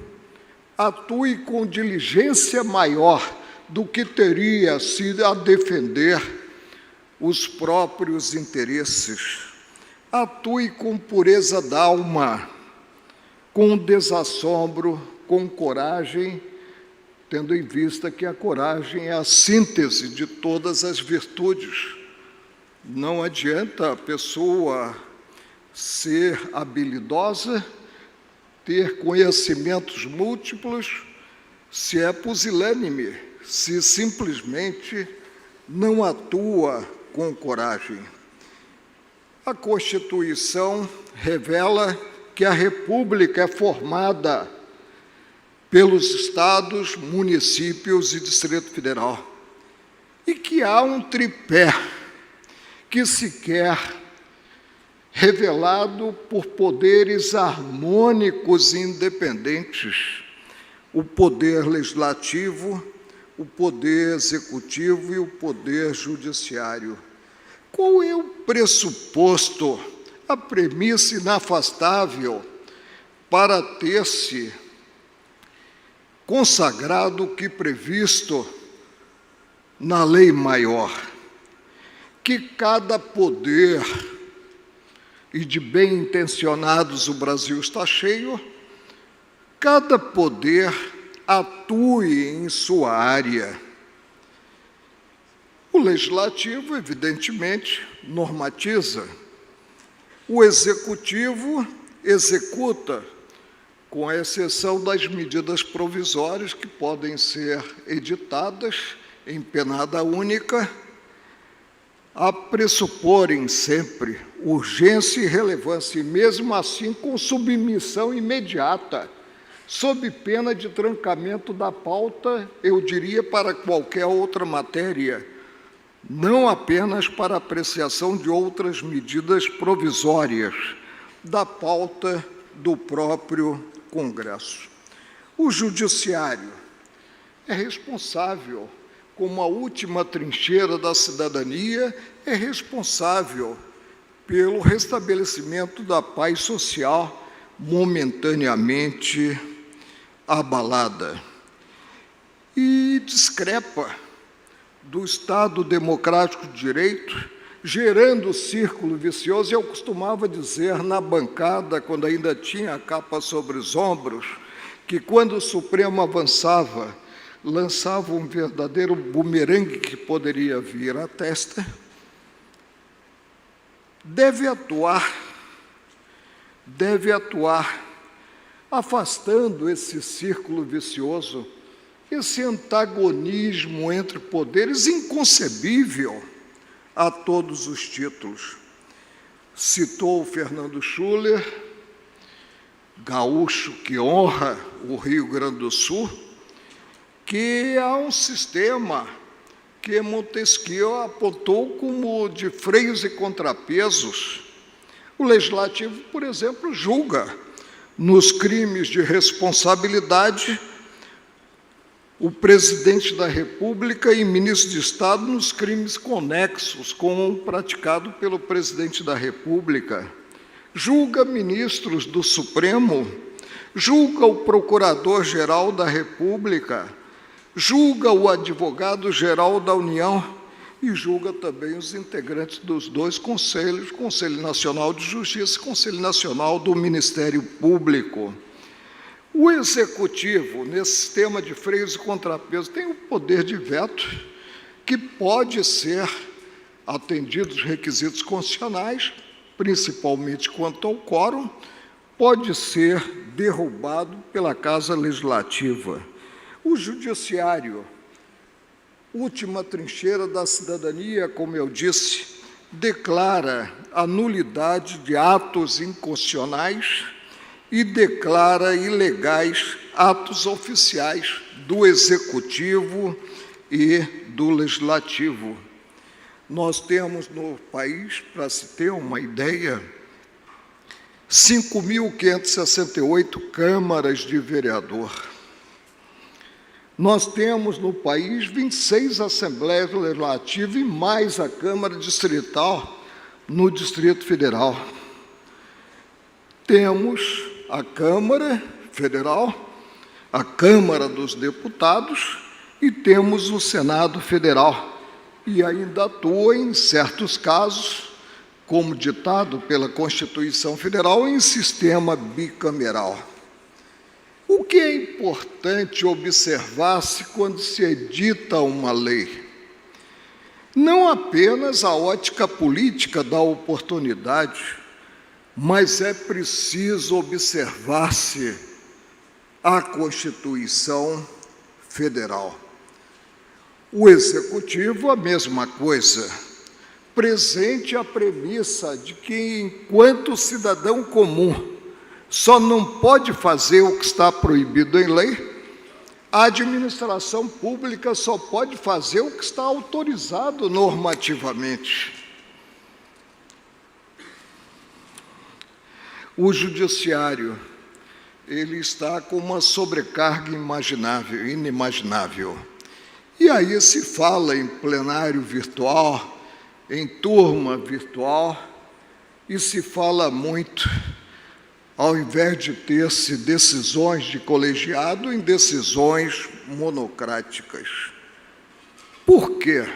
atue com diligência maior do que teria sido a defender os próprios interesses. Atue com pureza d'alma, com desassombro, com coragem, tendo em vista que a coragem é a síntese de todas as virtudes. Não adianta a pessoa ser habilidosa ter conhecimentos múltiplos, se é pusilânime, se simplesmente não atua com coragem. A Constituição revela que a República é formada pelos estados, municípios e Distrito Federal, e que há um tripé que se quer revelado por poderes harmônicos e independentes: o poder legislativo, o poder executivo e o poder judiciário. Qual é o pressuposto, a premissa inafastável para ter-se consagrado o que previsto na lei maior? Que cada poder, e de bem intencionados o Brasil está cheio, cada poder atue em sua área. O legislativo, evidentemente, normatiza. O executivo executa, com exceção das medidas provisórias que podem ser editadas em penada única, a pressuporem sempre urgência e relevância, e mesmo assim com submissão imediata, sob pena de trancamento da pauta, eu diria, para qualquer outra matéria, não apenas para apreciação de outras medidas provisórias da pauta do próprio Congresso. O Judiciário é responsável, como a última trincheira da cidadania, é responsável pelo restabelecimento da paz social momentaneamente abalada, e discrepa do Estado democrático de direito, gerando círculo vicioso. Eu costumava dizer na bancada, quando ainda tinha a capa sobre os ombros, que quando o Supremo avançava, lançava um verdadeiro bumerangue que poderia vir à testa. Deve atuar, afastando esse círculo vicioso, esse antagonismo entre poderes inconcebível a todos os títulos. Citou o Fernando Schuller, gaúcho que honra o Rio Grande do Sul, que há um sistema que Montesquieu apontou como de freios e contrapesos. O Legislativo, por exemplo, julga nos crimes de responsabilidade o presidente da República e ministro de Estado nos crimes conexos com o praticado pelo presidente da República. Julga ministros do Supremo, julga o Procurador-Geral da República, julga o Advogado-Geral da União e julga também os integrantes dos dois conselhos, Conselho Nacional de Justiça e Conselho Nacional do Ministério Público. O Executivo, nesse sistema de freios e contrapesos, tem o poder de veto, que pode ser atendido os requisitos constitucionais, principalmente quanto ao quórum, pode ser derrubado pela Casa Legislativa. O Judiciário, última trincheira da cidadania, como eu disse, declara a nulidade de atos inconstitucionais e declara ilegais atos oficiais do Executivo e do Legislativo. Nós temos no país, para se ter uma ideia, 5.568 câmaras de vereador. Nós temos no país 26 assembleias legislativas e mais a Câmara Distrital no Distrito Federal. Temos a Câmara Federal, a Câmara dos Deputados e temos o Senado Federal. E ainda atua, em certos casos, como ditado pela Constituição Federal, em sistema bicameral. O que é importante observar-se quando se edita uma lei? Não apenas a ótica política da oportunidade, mas é preciso observar-se a Constituição Federal. O Executivo, a mesma coisa, presente a premissa de que, enquanto cidadão comum, só não pode fazer o que está proibido em lei, a administração pública só pode fazer o que está autorizado normativamente. O judiciário, ele está com uma sobrecarga inimaginável. E aí se fala em plenário virtual, em turma virtual, e se fala muito, ao invés de ter-se decisões de colegiado, em decisões monocráticas. Por quê?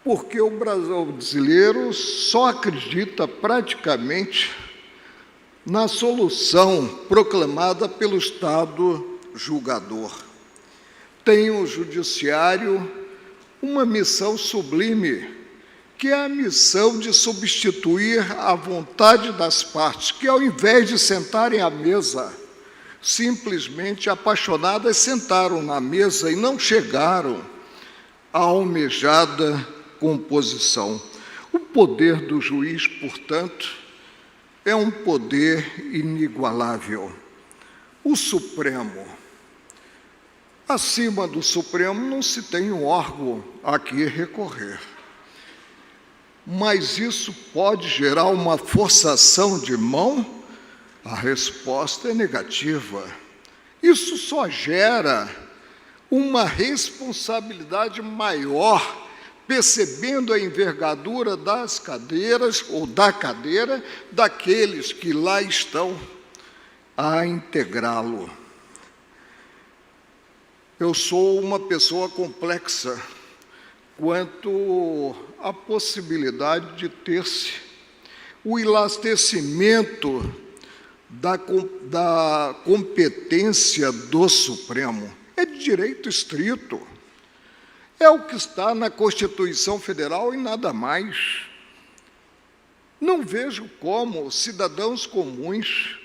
Porque o brasileiro só acredita praticamente na solução proclamada pelo Estado julgador. Tem o judiciário uma missão sublime, que é a missão de substituir a vontade das partes, que ao invés de sentarem à mesa, simplesmente apaixonadas sentaram na mesa e não chegaram à almejada composição. O poder do juiz, portanto, é um poder inigualável. O Supremo. Acima do Supremo não se tem um órgão a que recorrer. Mas isso pode gerar uma forçação de mão? A resposta é negativa. Isso só gera uma responsabilidade maior, percebendo a envergadura das cadeiras ou da cadeira daqueles que lá estão a integrá-lo. Eu sou uma pessoa complexa quanto à possibilidade de ter-se o elastecimento da competência do Supremo. É de direito estrito. É o que está na Constituição Federal e nada mais. Não vejo como cidadãos comuns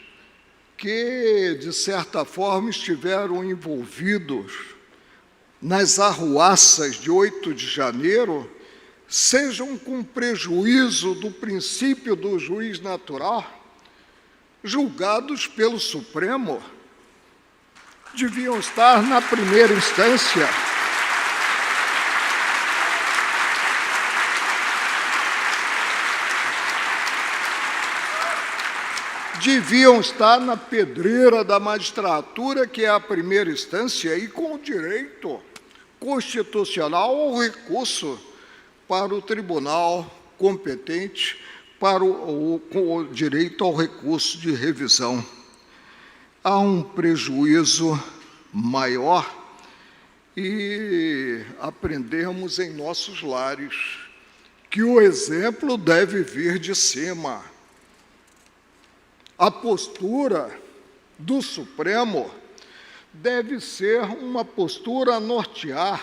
que, de certa forma, estiveram envolvidos nas arruaças de 8 de janeiro, sejam com prejuízo do princípio do juiz natural, julgados pelo Supremo. Deviam estar na primeira instância. Deviam estar na pedreira da magistratura, que é a primeira instância, e com o direito constitucional ao recurso para o tribunal competente, para com o direito ao recurso de revisão. Há um prejuízo maior e aprendemos em nossos lares que o exemplo deve vir de cima. A postura do Supremo deve ser uma postura a nortear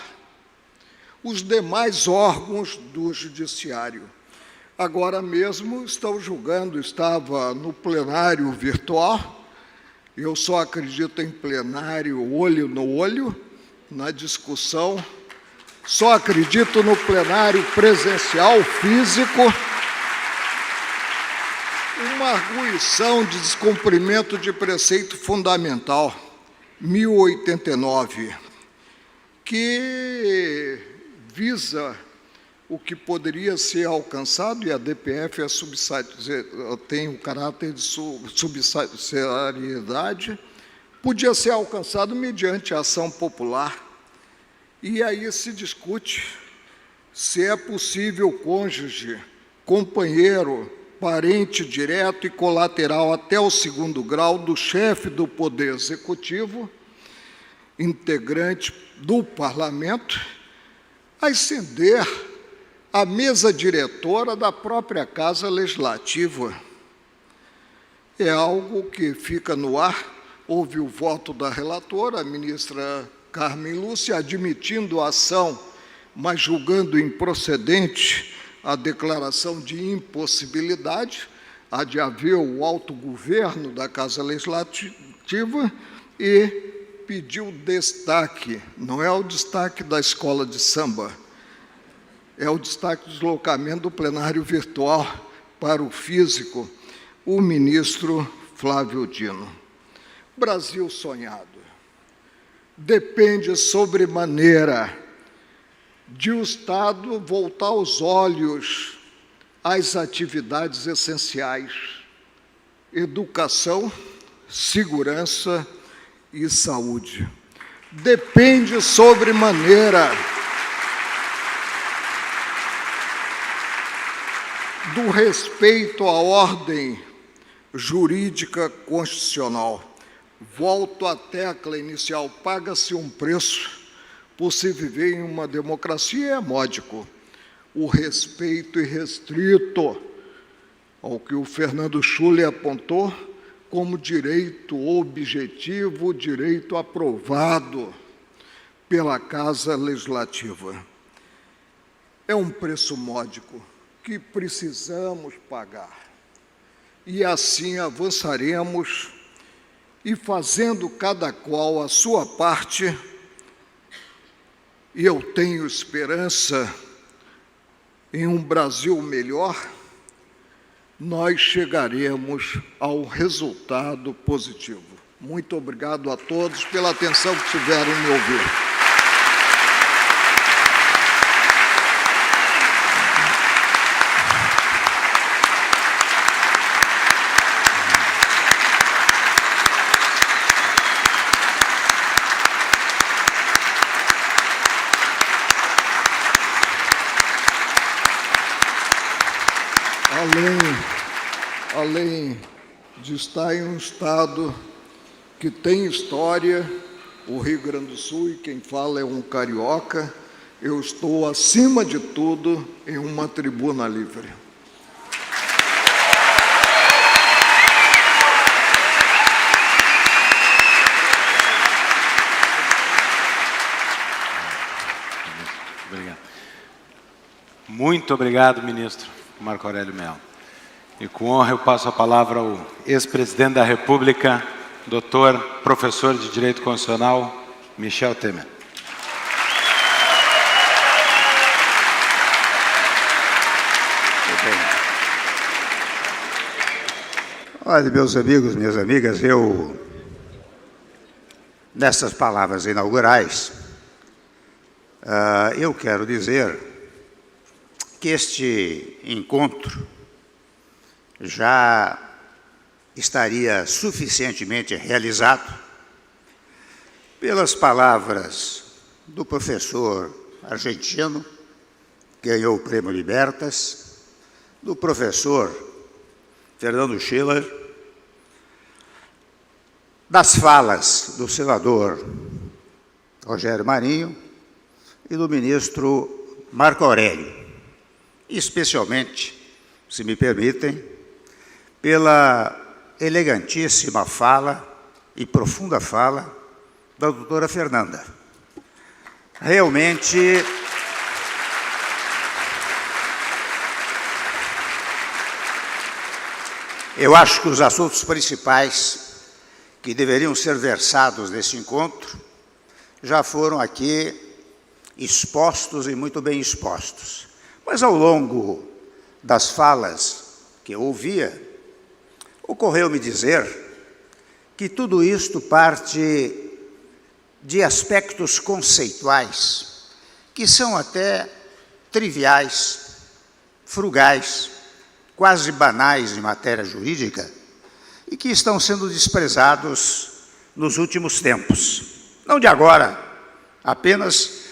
os demais órgãos do Judiciário. Agora mesmo estão julgando, estava no plenário virtual, eu só acredito em plenário olho no olho, na discussão, só acredito no plenário presencial, físico, uma arguição de descumprimento de preceito fundamental, 1089, que visa o que poderia ser alcançado, e a DPF tem o caráter de subsidiariedade, podia ser alcançado mediante ação popular. E aí se discute se é possível cônjuge, companheiro, parente direto e colateral até o 2º grau do chefe do Poder Executivo, integrante do Parlamento, ascender à mesa diretora da própria Casa Legislativa. É algo que fica no ar. Houve o voto da relatora, a ministra Carmen Lúcia, admitindo a ação, mas julgando improcedente a declaração de impossibilidade. há de haver o autogoverno da Casa Legislativa e pediu destaque, não é o destaque da escola de samba, é o destaque do deslocamento do plenário virtual para o físico, o ministro Flávio Dino. Brasil sonhado depende sobremaneira de o Estado voltar os olhos às atividades essenciais: educação, segurança e saúde. Depende sobremaneira do respeito à ordem jurídica constitucional. Volto à tecla inicial: paga-se um preço por se viver em uma democracia, é módico. O respeito irrestrito ao que o Fernando Schuller apontou como direito objetivo, direito aprovado pela Casa Legislativa. É um preço módico que precisamos pagar. E assim avançaremos, e fazendo cada qual a sua parte, e eu tenho esperança em um Brasil melhor, nós chegaremos ao resultado positivo. Muito obrigado a todos pela atenção que tiveram em me ouvir. Além de estar em um estado que tem história, o Rio Grande do Sul, e quem fala é um carioca, eu estou, acima de tudo, em uma tribuna livre. Obrigado. Muito obrigado, ministro Marco Aurélio Mello. E com honra eu passo a palavra ao ex-presidente da República, doutor, professor de Direito Constitucional, Michel Temer. Olha, meus amigos, minhas amigas, nessas palavras inaugurais, eu quero dizer que este encontro já estaria suficientemente realizado pelas palavras do professor argentino, que ganhou o Prêmio Libertas, do professor Fernando Schuller, das falas do senador Rogério Marinho e do ministro Marco Aurélio, especialmente, se me permitem, pela elegantíssima fala e profunda fala da doutora Fernanda. Realmente, eu acho que os assuntos principais que deveriam ser versados nesse encontro já foram aqui expostos e muito bem expostos. Mas, ao longo das falas que eu ouvia, ocorreu-me dizer que tudo isto parte de aspectos conceituais que são até triviais, frugais, quase banais em matéria jurídica e que estão sendo desprezados nos últimos tempos. Não de agora, apenas,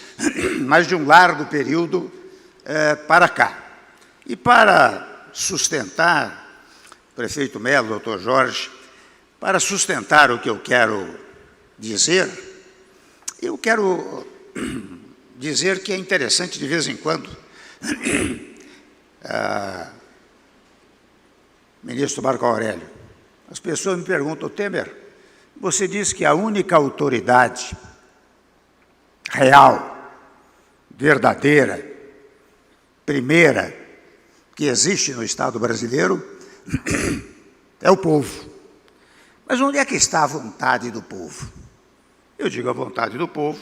mas de um largo período para cá. E para sustentar, prefeito Mello, doutor Jorge, para sustentar o que eu quero dizer que é interessante de vez em quando, ministro Marco Aurélio, as pessoas me perguntam: Temer, você diz que a única autoridade real, verdadeira, primeira, que existe no Estado brasileiro é o povo. Mas onde é que está a vontade do povo? Eu digo, a vontade do povo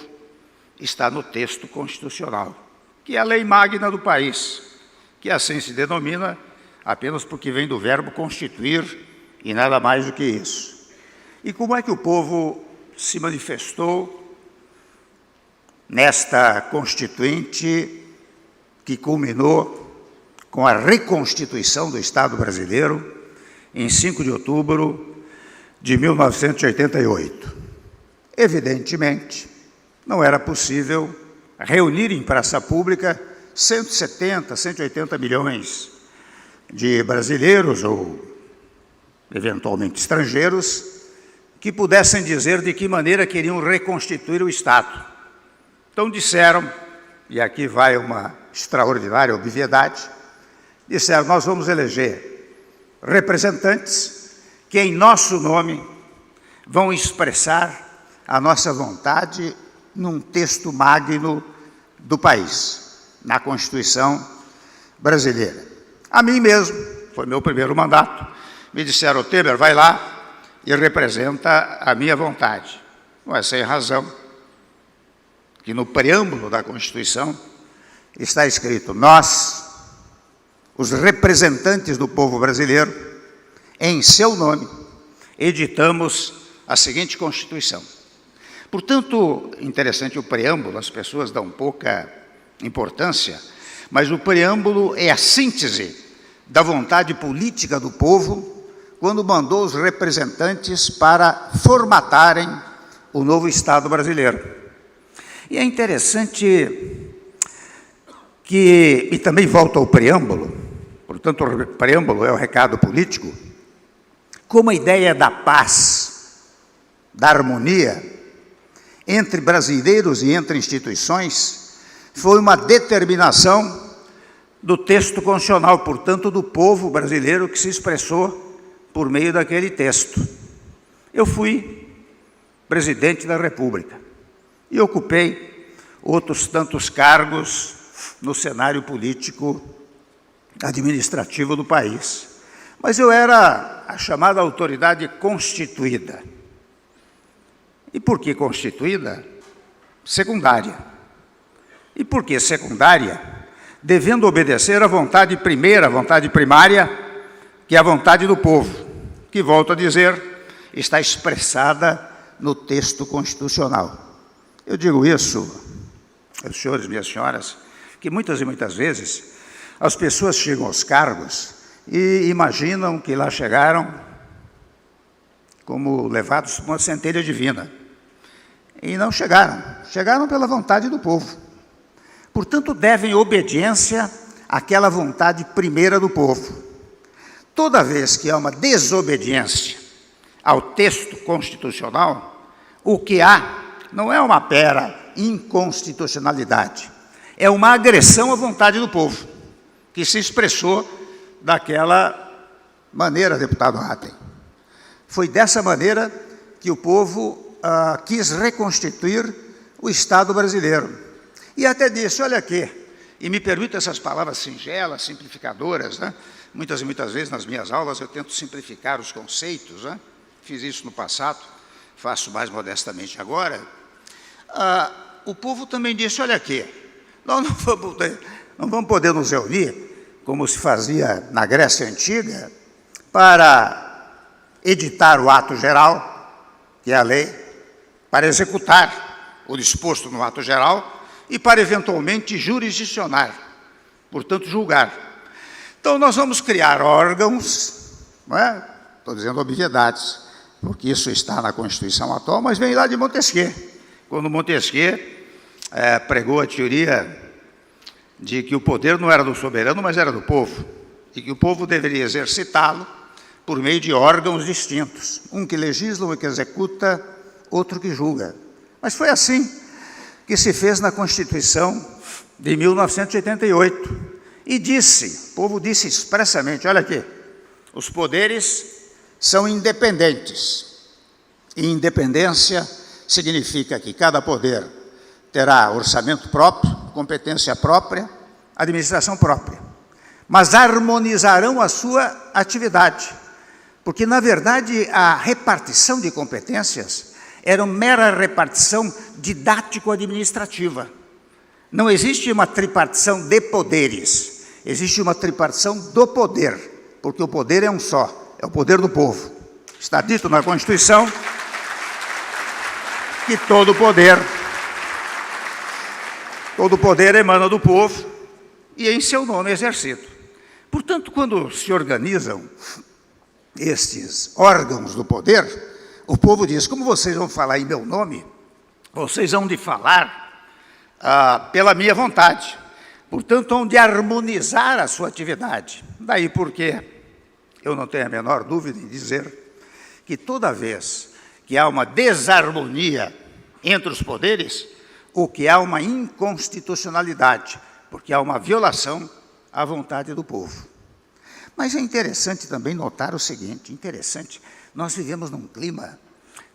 está no texto constitucional, que é a lei magna do país, que assim se denomina apenas porque vem do verbo constituir e nada mais do que isso. E como é que o povo se manifestou nesta constituinte que culminou com a reconstituição do Estado brasileiro em 5 de outubro de 1988? Evidentemente, não era possível reunir em praça pública 170, 180 milhões de brasileiros ou, eventualmente, estrangeiros que pudessem dizer de que maneira queriam reconstituir o Estado. Então disseram, e aqui vai uma extraordinária obviedade, disseram, nós vamos eleger representantes que em nosso nome vão expressar a nossa vontade num texto magno do país, na Constituição brasileira. A mim mesmo, foi meu primeiro mandato, me disseram, Temer, vai lá e representa a minha vontade. Não é sem razão que no preâmbulo da Constituição está escrito, nós, os representantes do povo brasileiro, em seu nome, editamos a seguinte Constituição. Portanto, interessante o preâmbulo, as pessoas dão pouca importância, mas o preâmbulo é a síntese da vontade política do povo quando mandou os representantes para formatarem o novo Estado brasileiro. E é interessante que, e também volta ao preâmbulo, portanto o preâmbulo é o recado político, como a ideia da paz, da harmonia entre brasileiros e entre instituições, foi uma determinação do texto constitucional, portanto, do povo brasileiro que se expressou por meio daquele texto. Eu fui presidente da República e ocupei outros tantos cargos no cenário político administrativo do país. Mas eu era a chamada autoridade constituída. E por que constituída? Secundária. E por que secundária? Devendo obedecer à vontade primeira, à vontade primária, que é a vontade do povo, que, volto a dizer, está expressada no texto constitucional. Eu digo isso, meus senhores e minhas senhoras, que muitas e muitas vezes as pessoas chegam aos cargos e imaginam que lá chegaram como levados por uma centelha divina. E não chegaram, chegaram pela vontade do povo. Portanto, devem obediência àquela vontade primeira do povo. Toda vez que há uma desobediência ao texto constitucional, o que há não é uma mera inconstitucionalidade, é uma agressão à vontade do povo, que se expressou daquela maneira, deputado Hatten. Foi dessa maneira que o povo quis reconstituir o Estado brasileiro. E até disse, olha aqui, e me permito essas palavras singelas, simplificadoras, né? Muitas e muitas vezes nas minhas aulas eu tento simplificar os conceitos, né? Fiz isso no passado, faço mais modestamente agora. O povo também disse, olha aqui, nós não vamos poder nos reunir, como se fazia na Grécia Antiga, para editar o ato geral, que é a lei, para executar o disposto no ato geral e para, eventualmente, jurisdicionar, portanto, julgar. Então, nós vamos criar órgãos, não é? Estou dizendo obviedades, porque isso está na Constituição atual, mas vem lá de Montesquieu, quando Montesquieu pregou a teoria de que o poder não era do soberano, mas era do povo, e que o povo deveria exercitá-lo por meio de órgãos distintos, um que legisla, um que executa, outro que julga. Mas foi assim que se fez na Constituição de 1988. E o povo disse expressamente, olha aqui, os poderes são independentes. E independência significa que cada poder terá orçamento próprio, competência própria, administração própria. mas harmonizarão a sua atividade. Porque, na verdade, a repartição de competências era uma mera repartição didático-administrativa. Não existe uma tripartição de poderes, existe uma tripartição do poder, porque o poder é um só, é o poder do povo. Está dito na Constituição que todo poder emana do povo e em seu nome é exercido. Portanto, quando se organizam estes órgãos do poder, o povo diz: como vocês vão falar em meu nome, vocês vão de falar pela minha vontade. Portanto, vão de harmonizar a sua atividade. Daí porque eu não tenho a menor dúvida em dizer que toda vez que há uma desarmonia entre os poderes, o que há uma inconstitucionalidade, porque há uma violação à vontade do povo. Mas é interessante também notar o seguinte, nós vivemos num clima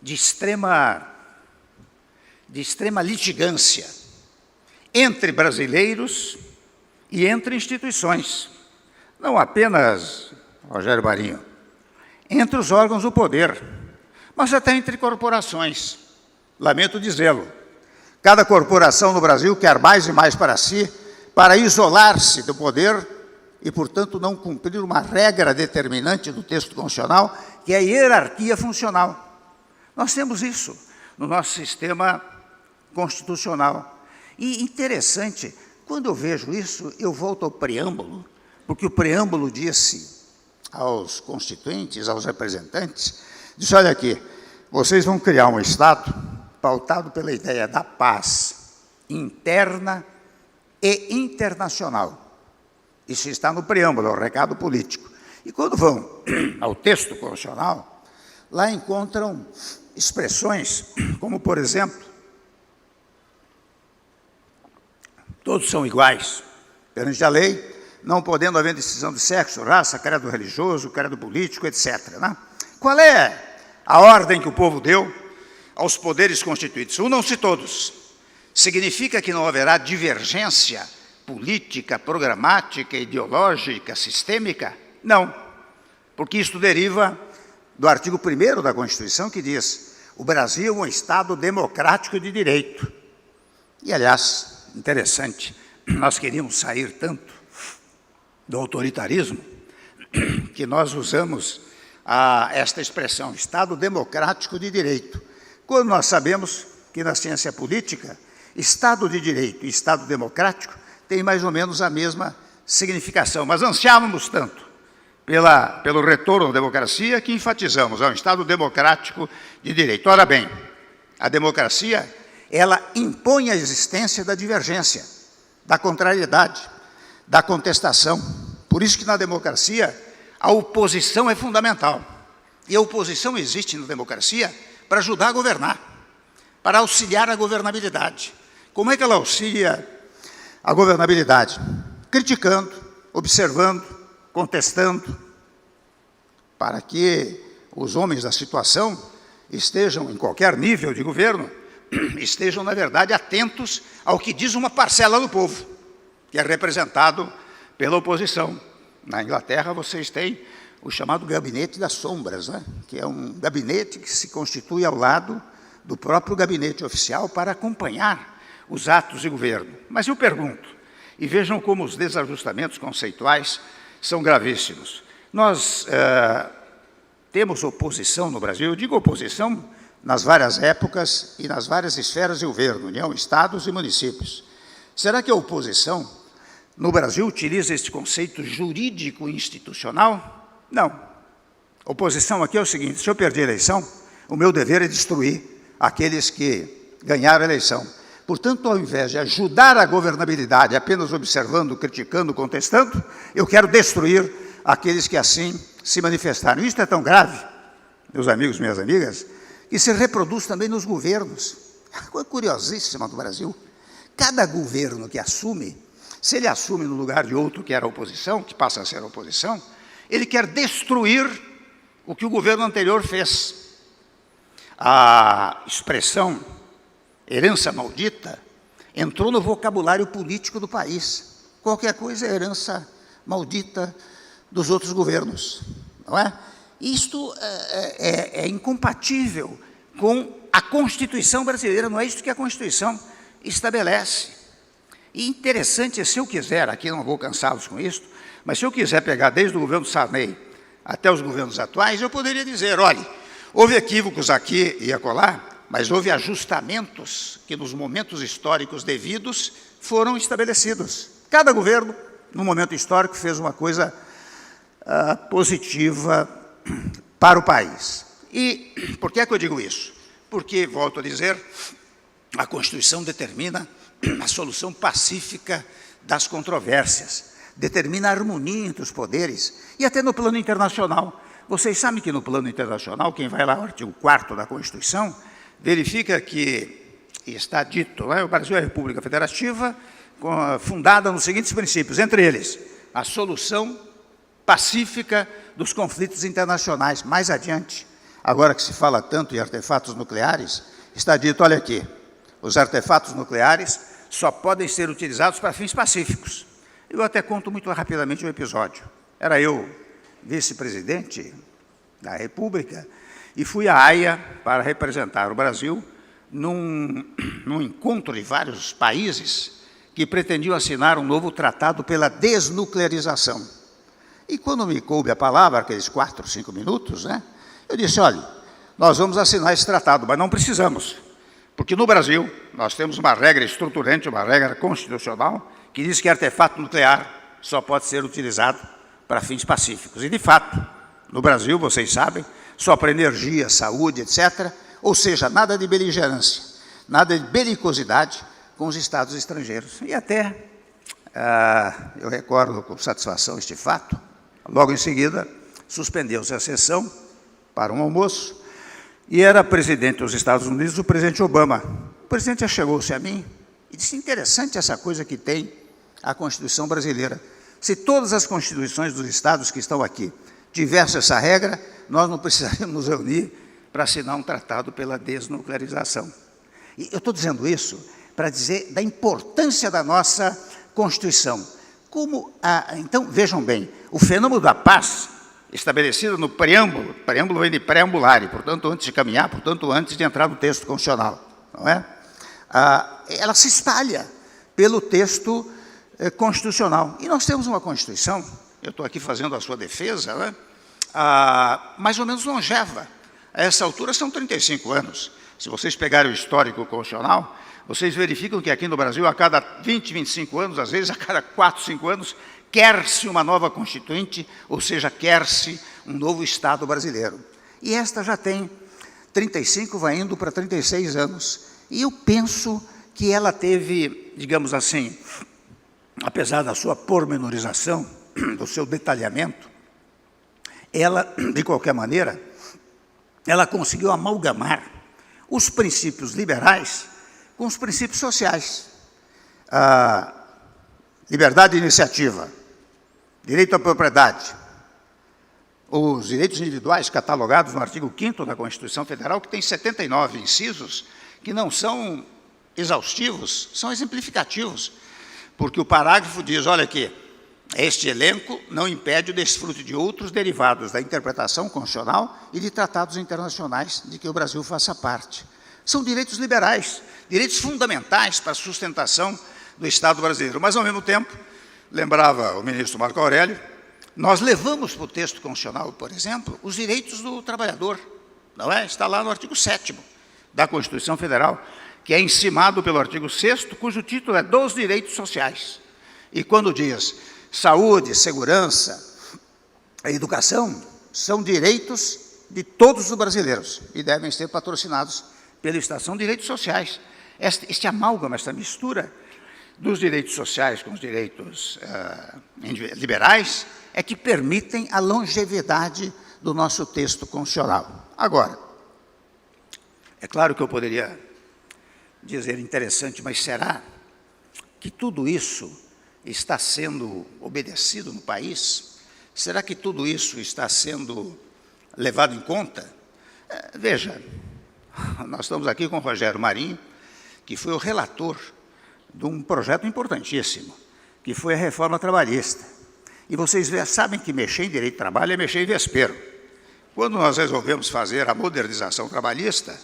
de extrema litigância entre brasileiros e entre instituições. Não apenas, Rogério Marinho, entre os órgãos do poder, mas até entre corporações. Lamento dizê-lo, cada corporação no Brasil quer mais e mais para si, para isolar-se do poder e, portanto, não cumprir uma regra determinante do texto constitucional, que é a hierarquia funcional. Nós temos isso no nosso sistema constitucional. E interessante, quando eu vejo isso, eu volto ao preâmbulo, porque o preâmbulo disse aos constituintes, aos representantes, disse: olha aqui, vocês vão criar um Estado pautado pela ideia da paz interna e internacional. Isso está no preâmbulo, é o recado político. E quando vão ao texto constitucional, lá encontram expressões como, por exemplo, todos são iguais perante a lei, não podendo haver distinção de sexo, raça, credo religioso, credo político, etc. Né? Qual é a ordem que o povo deu aos poderes constituídos? Unam-se todos. Significa que não haverá divergência política, programática, ideológica, sistêmica? Não, porque isto deriva do artigo 1º da Constituição, que diz: o Brasil é um Estado democrático de direito. E, aliás, interessante, nós queríamos sair tanto do autoritarismo que nós usamos esta expressão, Estado democrático de direito, quando nós sabemos que na ciência política, Estado de direito e Estado democrático têm mais ou menos a mesma significação, mas ansiávamos tanto pelo retorno à democracia que enfatizamos, é um Estado democrático de direito. Ora bem, a democracia, ela impõe a existência da divergência, da contrariedade, da contestação. Por isso que na democracia a oposição é fundamental. E a oposição existe na democracia para ajudar a governar, para auxiliar a governabilidade. Como é que ela auxilia a governabilidade? Criticando, observando, contestando, para que os homens da situação estejam, em qualquer nível de governo, estejam, na verdade, atentos ao que diz uma parcela do povo, que é representado pela oposição. Na Inglaterra, vocês têm o chamado gabinete das sombras, né? Que é um gabinete que se constitui ao lado do próprio gabinete oficial para acompanhar os atos de governo. Mas eu pergunto, e vejam como os desajustamentos conceituais são gravíssimos. Nós temos oposição no Brasil, eu digo oposição nas várias épocas e nas várias esferas de governo, União, Estados e municípios. Será que a oposição no Brasil utiliza este conceito jurídico institucional? Não. Oposição aqui é o seguinte: se eu perder a eleição, o meu dever é destruir aqueles que ganharam a eleição. Portanto, ao invés de ajudar a governabilidade apenas observando, criticando, contestando, eu quero destruir aqueles que assim se manifestaram. Isso é tão grave, meus amigos, minhas amigas, que se reproduz também nos governos. Coisa curiosíssima do Brasil. Cada governo que assume, se ele assume no lugar de outro que era a oposição, que passa a ser a oposição, ele quer destruir o que o governo anterior fez. A expressão herança maldita entrou no vocabulário político do país. Qualquer coisa é herança maldita dos outros governos, não é? Isto é incompatível com a Constituição brasileira, não é isso que a Constituição estabelece. E interessante, se eu quiser, aqui não vou cansá-los com isso, mas se eu quiser pegar desde o governo Sarney até os governos atuais, eu poderia dizer, olha, houve equívocos aqui e acolá, mas houve ajustamentos que nos momentos históricos devidos foram estabelecidos. Cada governo, no momento histórico, fez uma coisa positiva para o país. E por que é que eu digo isso? Porque, volto a dizer, a Constituição determina a solução pacífica das controvérsias, determina a harmonia entre os poderes, e até no plano internacional. Vocês sabem que no plano internacional, quem vai lá ao artigo 4º da Constituição, verifica que está dito, o Brasil é a República Federativa, fundada nos seguintes princípios, entre eles, a solução pacífica dos conflitos internacionais. Mais adiante, agora que se fala tanto em artefatos nucleares, está dito, olha aqui, os artefatos nucleares só podem ser utilizados para fins pacíficos. Eu até conto muito rapidamente um episódio. Era eu vice-presidente da República e fui à Haia para representar o Brasil num encontro de vários países que pretendiam assinar um novo tratado pela desnuclearização. E quando me coube a palavra, aqueles 4 ou 5 minutos, né, eu disse, olha, nós vamos assinar esse tratado, mas não precisamos, porque no Brasil nós temos uma regra estruturante, uma regra constitucional, que diz que artefato nuclear só pode ser utilizado para fins pacíficos. E, de fato, no Brasil, vocês sabem, só para energia, saúde, etc., ou seja, nada de beligerância, nada de belicosidade com os estados estrangeiros. E até, eu recordo com satisfação este fato, logo em seguida, suspendeu-se a sessão para um almoço, e era presidente dos Estados Unidos o presidente Obama. O presidente chegou-se a mim e disse, interessante essa coisa que tem a Constituição brasileira. Se todas as constituições dos estados que estão aqui tivessem essa regra, nós não precisaríamos nos reunir para assinar um tratado pela desnuclearização. E eu estou dizendo isso para dizer da importância da nossa Constituição. Então, vejam bem, o fenômeno da paz, estabelecido no preâmbulo vem de preambular, e, portanto, antes de caminhar, portanto, antes de entrar no texto constitucional, não é? Ela se espalha pelo texto constitucional. E nós temos uma Constituição, eu estou aqui fazendo a sua defesa, né, mais ou menos longeva. A essa altura são 35 anos. Se vocês pegarem o histórico constitucional, vocês verificam que aqui no Brasil, a cada 20, 25 anos, às vezes a cada 4, 5 anos, quer-se uma nova Constituinte, ou seja, quer-se um novo Estado brasileiro. E esta já tem 35, vai indo para 36 anos. E eu penso que ela teve, digamos assim, apesar da sua pormenorização, do seu detalhamento, ela, de qualquer maneira, ela conseguiu amalgamar os princípios liberais com os princípios sociais. Liberdade de iniciativa, direito à propriedade, os direitos individuais catalogados no artigo 5º da Constituição Federal, que tem 79 incisos, que não são exaustivos, são exemplificativos, porque o parágrafo diz, olha aqui, este elenco não impede o desfrute de outros derivados da interpretação constitucional e de tratados internacionais de que o Brasil faça parte. São direitos liberais, direitos fundamentais para a sustentação do Estado brasileiro. Mas, ao mesmo tempo, lembrava o ministro Marco Aurélio, nós levamos para o texto constitucional, por exemplo, os direitos do trabalhador, não é? Está lá no artigo 7º da Constituição Federal, que é encimado pelo artigo 6º, cujo título é dos direitos sociais. E quando diz saúde, segurança, educação, são direitos de todos os brasileiros e devem ser patrocinados pelo Estado. São direitos sociais. Este amálgama, esta mistura dos direitos sociais com os direitos liberais é que permitem a longevidade do nosso texto constitucional. Agora, é claro que eu poderia dizer interessante, mas será que tudo isso está sendo obedecido no país? Será que tudo isso está sendo levado em conta? Veja, nós estamos aqui com o Rogério Marinho, que foi o relator de um projeto importantíssimo, que foi a reforma trabalhista. E vocês sabem que mexer em direito de trabalho é mexer em vespeiro. Quando nós resolvemos fazer a modernização trabalhista,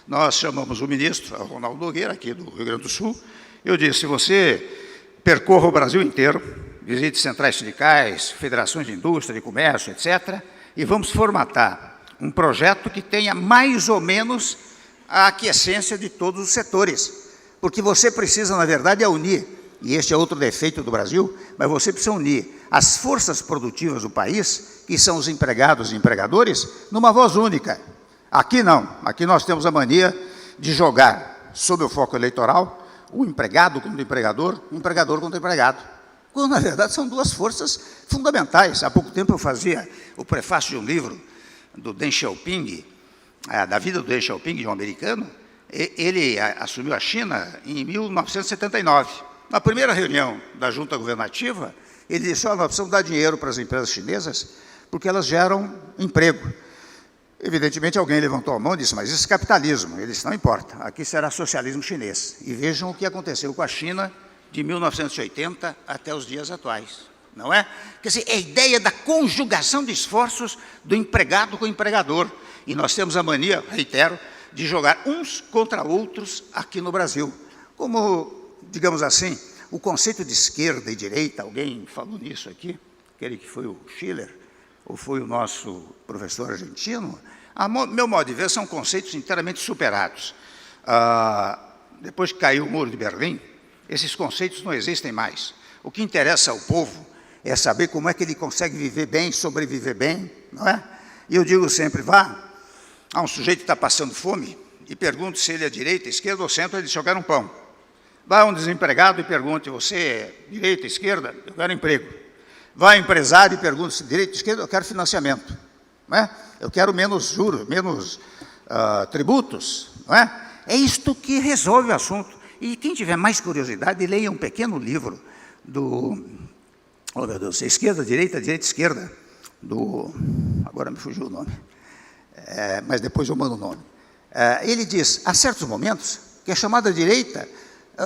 nós chamamos o ministro, Ronaldo Nogueira, aqui do Rio Grande do Sul. Eu disse: você percorra o Brasil inteiro, visite centrais sindicais, federações de indústria, de comércio, etc., e vamos formatar um projeto que tenha mais ou menos a aquiescência de todos os setores. Porque você precisa, na verdade, unir, e este é outro defeito do Brasil, mas você precisa unir as forças produtivas do país, que são os empregados e empregadores, numa voz única. Aqui não, aqui nós temos a mania de jogar, sob o foco eleitoral, o empregado contra o empregador contra o empregado. Quando, na verdade, são duas forças fundamentais. Há pouco tempo eu fazia o prefácio de um livro do Deng Xiaoping, da vida do Deng Xiaoping, de um americano. Ele assumiu a China em 1979. Na primeira reunião da junta governativa, ele disse: nós precisamos dar dinheiro para as empresas chinesas, porque elas geram emprego. Evidentemente, alguém levantou a mão e disse: mas isso é capitalismo. Ele disse: não importa, aqui será socialismo chinês. E vejam o que aconteceu com a China de 1980 até os dias atuais, não é? Quer dizer, é a ideia da conjugação de esforços do empregado com o empregador. E nós temos a mania, reitero, de jogar uns contra outros aqui no Brasil. Como, digamos assim, o conceito de esquerda e direita, alguém falou nisso aqui, aquele que foi o Schiller, ou foi o nosso professor argentino, a meu modo de ver, são conceitos inteiramente superados. Depois que caiu o Muro de Berlim, esses conceitos não existem mais. O que interessa ao povo é saber como é que ele consegue viver bem, sobreviver bem, não é? E eu digo sempre: vá a um sujeito que está passando fome e pergunte se ele é direita, esquerda ou centro, ele diz: eu quero um pão. Vá a um desempregado e pergunte: você é direita, esquerda? Eu quero emprego. Vá a empresário e pergunte se direita, esquerda, eu quero financiamento. Não é? Eu quero menos juros, menos tributos. Não é? É isto que resolve o assunto. E quem tiver mais curiosidade, leia um pequeno livro do, oh meu Deus, esquerda, direita, esquerda, agora me fugiu o nome, mas depois eu mando o nome. Ele diz: há certos momentos que a chamada direita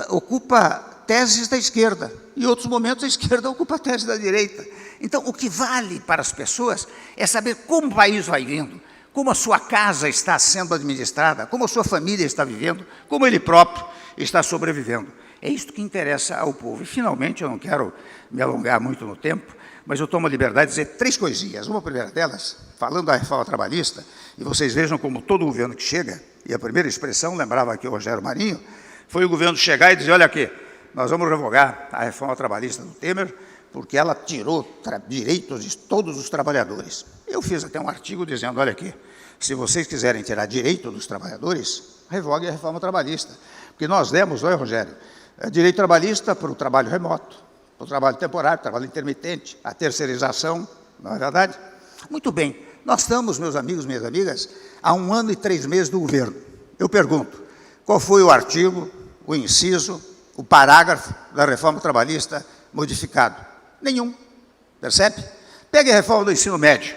ocupa teses da esquerda, e outros momentos a esquerda ocupa teses da direita. Então, o que vale para as pessoas é saber como o país vai vindo, como a sua casa está sendo administrada, como a sua família está vivendo, como ele próprio está sobrevivendo. É isto que interessa ao povo. E, finalmente, eu não quero me alongar muito no tempo, mas eu tomo a liberdade de dizer 3 coisinhas. Uma primeira delas, falando da reforma trabalhista, e vocês vejam como todo governo que chega, e a primeira expressão, lembrava aqui o Rogério Marinho, foi o governo chegar e dizer: olha aqui, nós vamos revogar a reforma trabalhista do Temer, porque ela tirou direitos de todos os trabalhadores. Eu fiz até um artigo dizendo: olha aqui, se vocês quiserem tirar direito dos trabalhadores, revoguem a reforma trabalhista. Porque nós demos, olha, Rogério, direito trabalhista para o trabalho remoto, para o trabalho temporário, trabalho intermitente, a terceirização, não é verdade? Muito bem, nós estamos, meus amigos, minhas amigas, há 1 ano e 3 meses do governo. Eu pergunto: qual foi o artigo, o inciso, o parágrafo da reforma trabalhista modificado? Nenhum, percebe? Pegue a reforma do ensino médio.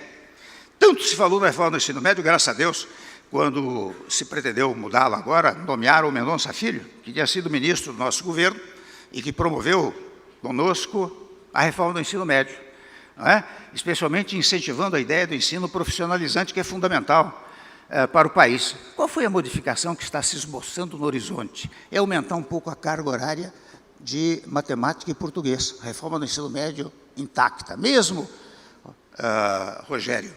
Tanto se falou na reforma do ensino médio, graças a Deus, quando se pretendeu mudá-la agora, nomearam o Mendonça Filho, que tinha sido ministro do nosso governo e que promoveu conosco a reforma do ensino médio, não é? Especialmente incentivando a ideia do ensino profissionalizante, que é fundamental para o país. Qual foi a modificação que está se esboçando no horizonte? É aumentar um pouco a carga horária de matemática e português. A reforma do ensino médio intacta. Mesmo, Rogério,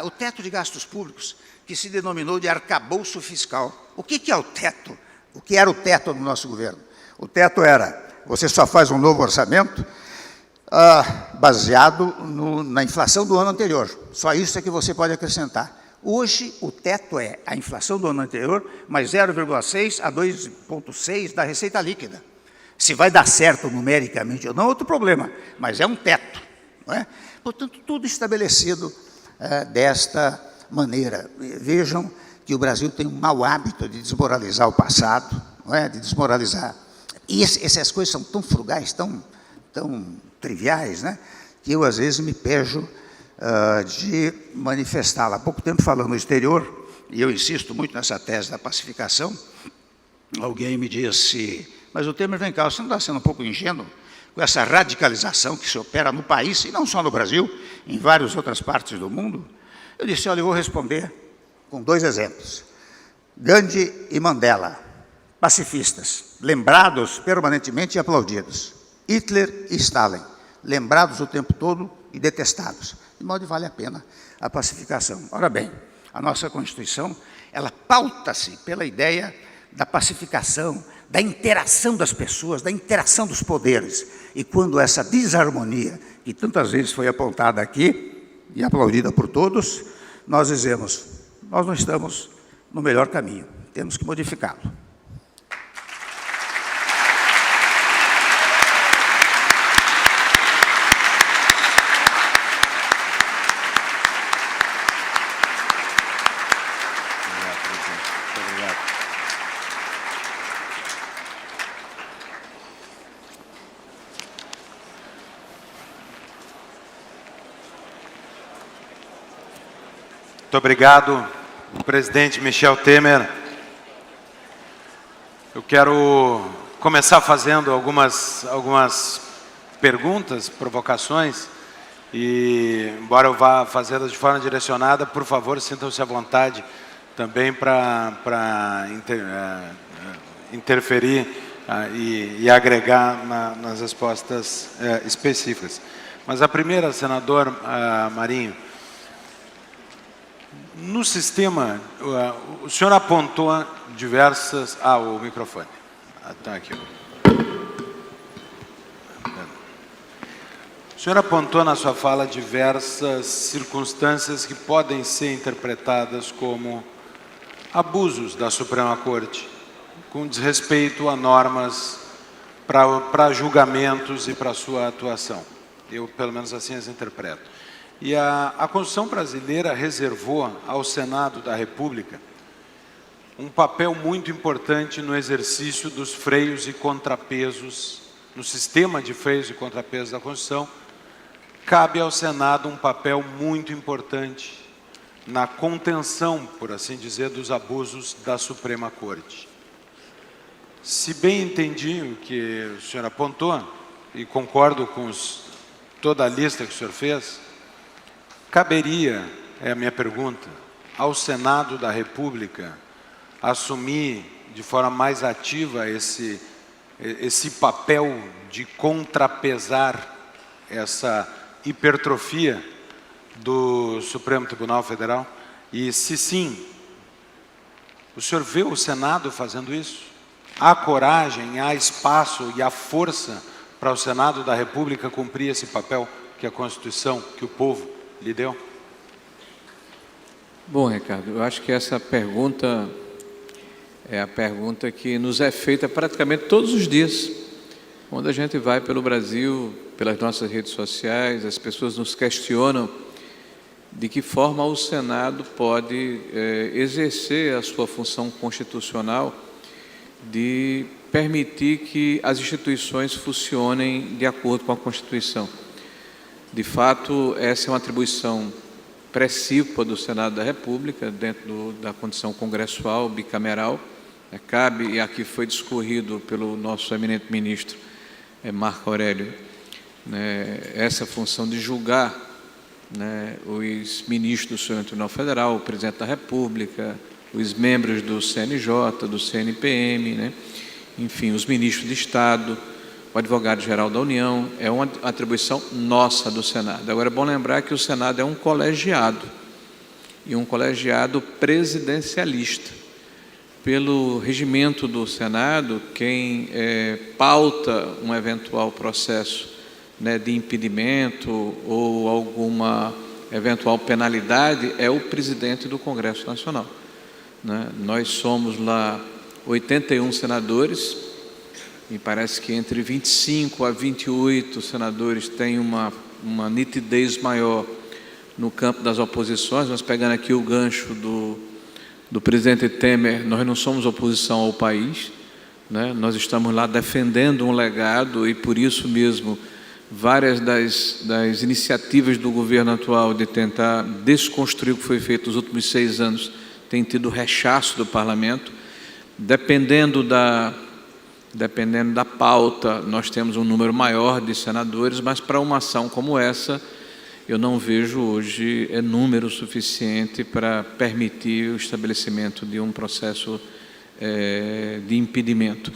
o teto de gastos públicos, que se denominou de arcabouço fiscal. O que é o teto? O que era o teto do nosso governo? O teto era: você só faz um novo orçamento baseado na inflação do ano anterior. Só isso é que você pode acrescentar. Hoje, o teto é a inflação do ano anterior, mais 0,6 a 2,6 da receita líquida. Se vai dar certo numericamente ou não, é outro problema, mas é um teto, não é? Portanto, tudo estabelecido desta maneira. Vejam que o Brasil tem um mau hábito de desmoralizar o passado, não é? De desmoralizar. E essas coisas são tão frugais, tão triviais, né? Que eu, às vezes, me pejo de manifestá-la. Há pouco tempo, falando no exterior, e eu insisto muito nessa tese da pacificação, alguém me disse: mas o Temer, vem cá, você não está sendo um pouco ingênuo com essa radicalização que se opera no país, e não só no Brasil, em várias outras partes do mundo, eu disse, olha, eu vou responder com 2 exemplos. Gandhi e Mandela, pacifistas, lembrados permanentemente e aplaudidos. Hitler e Stalin, lembrados o tempo todo e detestados. De modo que vale a pena a pacificação. Ora bem, a nossa Constituição, ela pauta-se pela ideia da pacificação, da interação das pessoas, da interação dos poderes. E quando essa desarmonia, que tantas vezes foi apontada aqui e aplaudida por todos, nós dizemos, nós não estamos no melhor caminho, temos que modificá-lo. Muito obrigado, presidente Michel Temer. Eu quero começar fazendo algumas perguntas, provocações, e, embora eu vá fazê-las de forma direcionada, por favor, sintam-se à vontade também para interferir e agregar nas respostas específicas. Mas a primeira, senador Marinho, no sistema, o senhor apontou diversas... o microfone. Está aqui. O senhor apontou na sua fala diversas circunstâncias que podem ser interpretadas como abusos da Suprema Corte, com desrespeito a normas para julgamentos e para sua atuação. Eu, pelo menos assim, as interpreto. E a Constituição brasileira reservou ao Senado da República um papel muito importante no exercício dos freios e contrapesos, no sistema de freios e contrapesos da Constituição. Cabe ao Senado um papel muito importante na contenção, por assim dizer, dos abusos da Suprema Corte. Se bem entendi o que o senhor apontou, e concordo com toda a lista que o senhor fez, caberia, é a minha pergunta, ao Senado da República assumir de forma mais ativa esse papel de contrapesar essa hipertrofia do Supremo Tribunal Federal? E, se sim, o senhor vê o Senado fazendo isso? Há coragem, há espaço e há força para o Senado da República cumprir esse papel que a Constituição, que o povo lhe deu? Bom, Ricardo, eu acho que essa pergunta é a pergunta que nos é feita praticamente todos os dias. Quando a gente vai pelo Brasil, pelas nossas redes sociais, as pessoas nos questionam de que forma o Senado pode exercer a sua função constitucional de permitir que as instituições funcionem de acordo com a Constituição. De fato, essa é uma atribuição precípua do Senado da República, dentro da condição congressual, bicameral. Cabe, e aqui foi discorrido pelo nosso eminente ministro Marco Aurélio, essa função de julgar os ministros do Supremo Tribunal Federal, o presidente da República, os membros do CNJ, do CNPM, enfim, os ministros de Estado, o advogado-geral da União. É uma atribuição nossa do Senado. Agora, é bom lembrar que o Senado é um colegiado, e um colegiado presidencialista. Pelo regimento do Senado, quem pauta um eventual processo de impedimento ou alguma eventual penalidade é o presidente do Congresso Nacional. Nós somos lá 81 senadores, e parece que entre 25 a 28 senadores têm uma nitidez maior no campo das oposições. Nós, pegando aqui o gancho do presidente Temer, nós não somos oposição ao país, nós estamos lá defendendo um legado, e por isso mesmo várias das iniciativas do governo atual de tentar desconstruir o que foi feito nos últimos 6 anos têm tido rechaço do parlamento. Dependendo da dependendo da pauta, nós temos um número maior de senadores, mas para uma ação como essa, eu não vejo hoje número suficiente para permitir o estabelecimento de um processo de impedimento.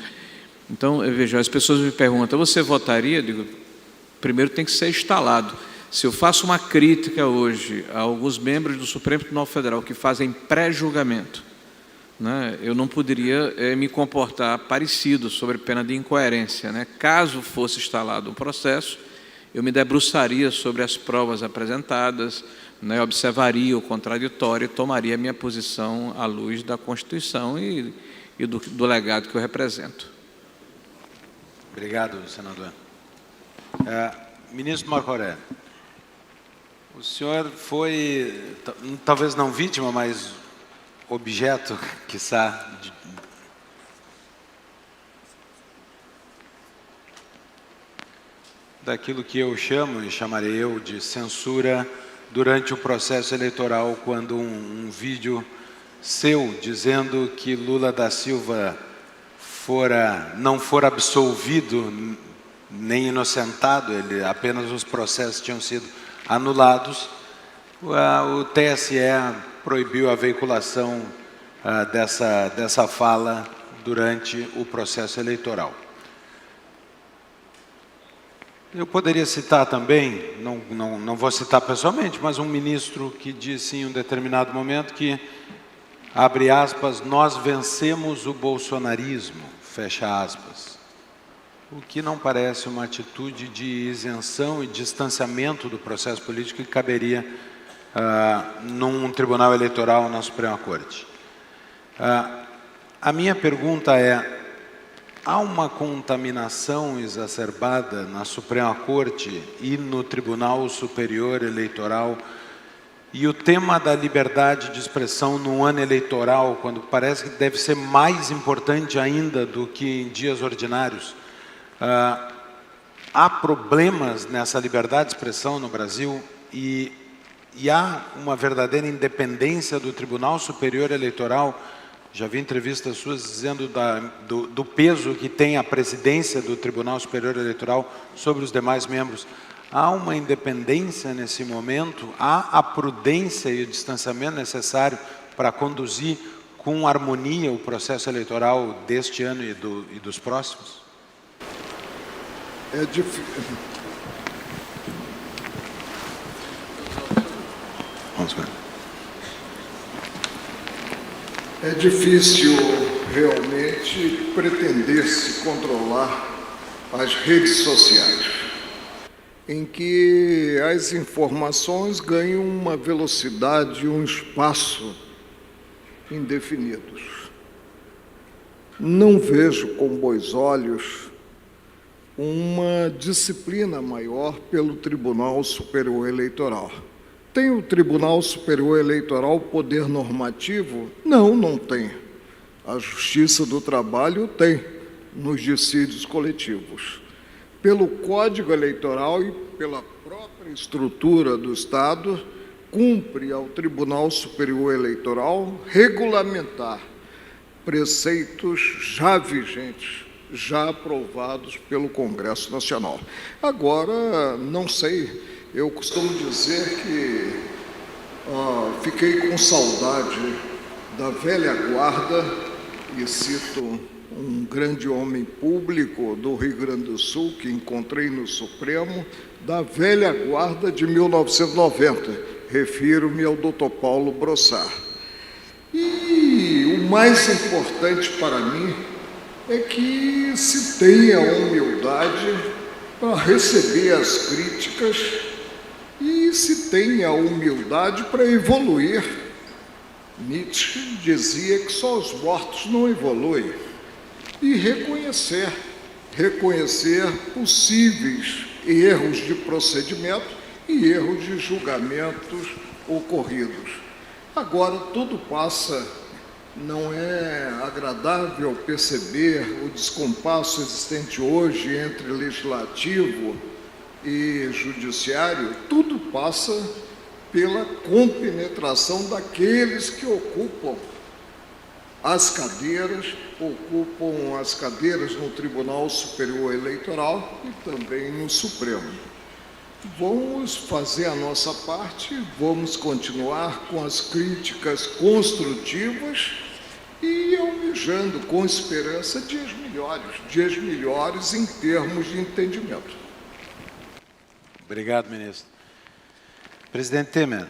Então, eu vejo, as pessoas me perguntam, você votaria? Eu digo, primeiro tem que ser instalado. Se eu faço uma crítica hoje a alguns membros do Supremo Tribunal Federal que fazem pré-julgamento, né, eu não poderia me comportar parecido sobre pena de incoerência, né? Caso fosse instalado um processo, eu me debruçaria sobre as provas apresentadas, né, observaria o contraditório e tomaria a minha posição à luz da Constituição e do legado que eu represento. Obrigado, senador. Ministro Marco Aurélio, o senhor foi, talvez não vítima, mas objeto, quiçá, daquilo que eu chamo, e chamarei eu, de censura durante o processo eleitoral, quando um vídeo seu dizendo que Lula da Silva não fora absolvido nem inocentado, apenas os processos tinham sido anulados, o TSE proibiu a veiculação dessa fala durante o processo eleitoral. Eu poderia citar também, não vou citar pessoalmente, mas um ministro que disse em um determinado momento que, abre aspas, nós vencemos o bolsonarismo, fecha aspas. O que não parece uma atitude de isenção e distanciamento do processo político que caberia num tribunal eleitoral na Suprema Corte. A minha pergunta é, há uma contaminação exacerbada na Suprema Corte e no Tribunal Superior Eleitoral, e o tema da liberdade de expressão no ano eleitoral, quando parece que deve ser mais importante ainda do que em dias ordinários, há problemas nessa liberdade de expressão no Brasil e há uma verdadeira independência do Tribunal Superior Eleitoral. Já vi entrevistas suas dizendo do peso que tem a presidência do Tribunal Superior Eleitoral sobre os demais membros. Há uma independência nesse momento? Há a prudência e o distanciamento necessário para conduzir com harmonia o processo eleitoral deste ano e dos próximos? É difícil. Vamos ver. É difícil realmente pretender-se controlar as redes sociais, em que as informações ganham uma velocidade e um espaço indefinidos. Não vejo com bons olhos uma disciplina maior pelo Tribunal Superior Eleitoral. Tem o Tribunal Superior Eleitoral poder normativo? Não, não tem. A Justiça do Trabalho tem, nos dissídios coletivos. Pelo Código Eleitoral e pela própria estrutura do Estado, cumpre ao Tribunal Superior Eleitoral regulamentar preceitos já vigentes, já aprovados pelo Congresso Nacional. Agora, não sei, eu costumo dizer que fiquei com saudade da velha guarda, e cito um grande homem público do Rio Grande do Sul que encontrei no Supremo, da velha guarda de 1990, refiro-me ao Dr. Paulo Brossard. E o mais importante para mim é que se tenha humildade para receber as críticas e se tenha humildade para evoluir. Nietzsche dizia que só os mortos não evoluem. E reconhecer possíveis erros de procedimento e erros de julgamentos ocorridos. Agora, tudo passa. Não é agradável perceber o descompasso existente hoje entre legislativo e judiciário. Tudo passa pela compenetração daqueles que ocupam as cadeiras, ocupam as cadeiras no Tribunal Superior Eleitoral e também no Supremo. Vamos fazer a nossa parte, vamos continuar com as críticas construtivas e almejando com esperança dias melhores em termos de entendimento. Obrigado, ministro. Presidente Temer,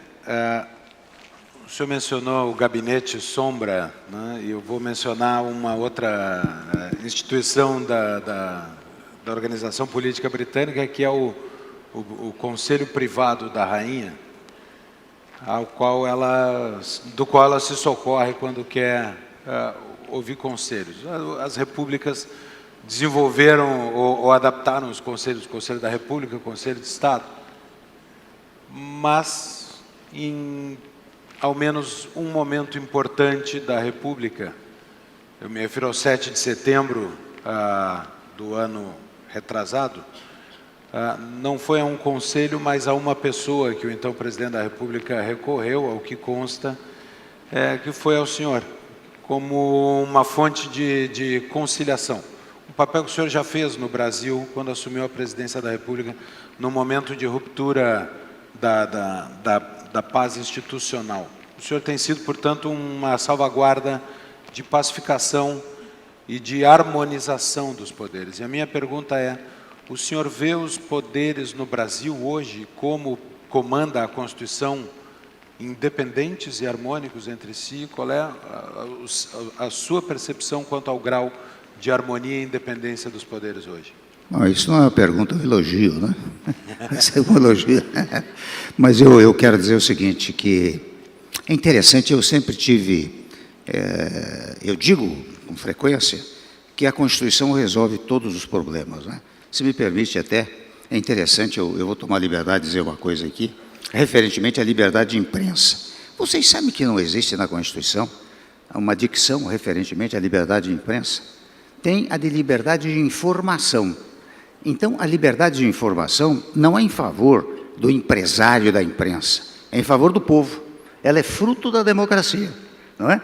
o senhor mencionou o gabinete sombra, né, e eu vou mencionar uma outra instituição da organização política britânica, que é o Conselho Privado da Rainha, do qual ela se socorre quando quer ouvir conselhos. As repúblicas desenvolveram ou adaptaram os conselhos, o Conselho da República, o Conselho de Estado, mas em ao menos um momento importante da República, eu me refiro ao 7 de setembro do ano retrasado, não foi a um conselho, mas a uma pessoa que o então presidente da República recorreu, ao que consta, que foi ao senhor, como uma fonte de conciliação. Um papel que o senhor já fez no Brasil, quando assumiu a presidência da República, no momento de ruptura da paz institucional. O senhor tem sido, portanto, uma salvaguarda de pacificação e de harmonização dos poderes. E a minha pergunta é, o senhor vê os poderes no Brasil hoje, como comanda a Constituição, independentes e harmônicos entre si? Qual é a sua percepção quanto ao grau de harmonia e independência dos poderes hoje? Não, isso não é uma pergunta, é um elogio, né? Isso é um elogio. Mas eu quero dizer o seguinte, que é interessante, eu sempre tive, eu digo com frequência, que a Constituição resolve todos os problemas, né? Se me permite até, é interessante, eu vou tomar a liberdade de dizer uma coisa aqui, referentemente à liberdade de imprensa. Vocês sabem que não existe na Constituição uma dicção referentemente à liberdade de imprensa? Tem a de liberdade de informação. Então, a liberdade de informação não é em favor do empresário da imprensa, é em favor do povo. Ela é fruto da democracia, não é?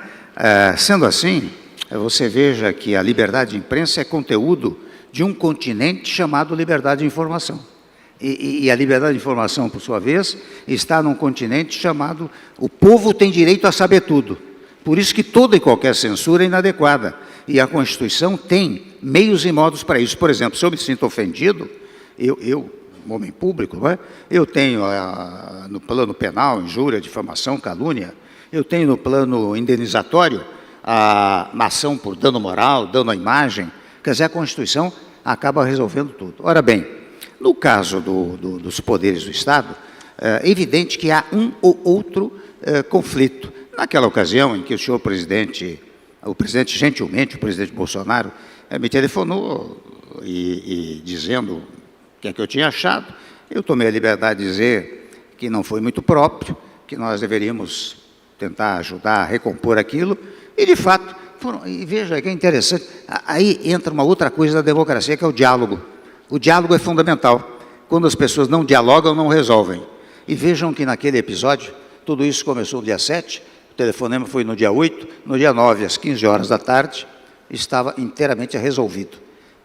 Sendo assim, você veja que a liberdade de imprensa é conteúdo de um continente chamado liberdade de informação. E a liberdade de informação, por sua vez, está num continente chamado o povo tem direito a saber tudo. Por isso que toda e qualquer censura é inadequada. E a Constituição tem meios e modos para isso. Por exemplo, se eu me sinto ofendido, eu homem público, não é? Eu tenho no plano penal, injúria, difamação, calúnia. Eu tenho no plano indenizatório a ação por dano moral, dano à imagem. Quer dizer, a Constituição acaba resolvendo tudo. Ora bem, no caso dos poderes do Estado, é evidente que há um ou outro conflito. Naquela ocasião em que o presidente gentilmente, o presidente Bolsonaro, me telefonou e dizendo o que é que eu tinha achado, eu tomei a liberdade de dizer que não foi muito próprio, que nós deveríamos tentar ajudar a recompor aquilo, e de fato, e veja que é interessante, aí entra uma outra coisa da democracia, que é o diálogo. O diálogo é fundamental. Quando as pessoas não dialogam, não resolvem. E vejam que naquele episódio, tudo isso começou no dia 7, o telefonema foi no dia 8, no dia 9, às 15 horas da tarde, estava inteiramente resolvido.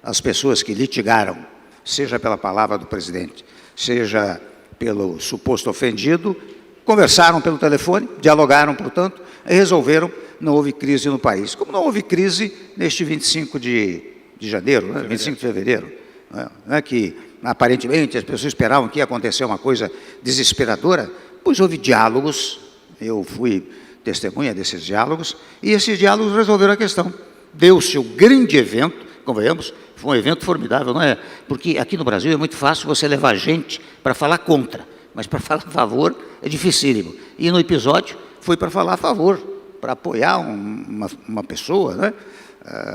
As pessoas que litigaram, seja pela palavra do presidente, seja pelo suposto ofendido, conversaram pelo telefone, dialogaram, portanto, e resolveram, não houve crise no país. Como não houve crise neste 25 de janeiro, né? 25 de fevereiro, não é que aparentemente as pessoas esperavam que ia acontecer uma coisa desesperadora, pois houve diálogos, eu fui testemunha desses diálogos, e esses diálogos resolveram a questão. Deu-se o grande evento, convenhamos, foi um evento formidável, não é? Porque aqui no Brasil é muito fácil você levar gente para falar contra, mas para falar a favor é dificílimo. E no episódio foi para falar a favor, para apoiar uma pessoa, né?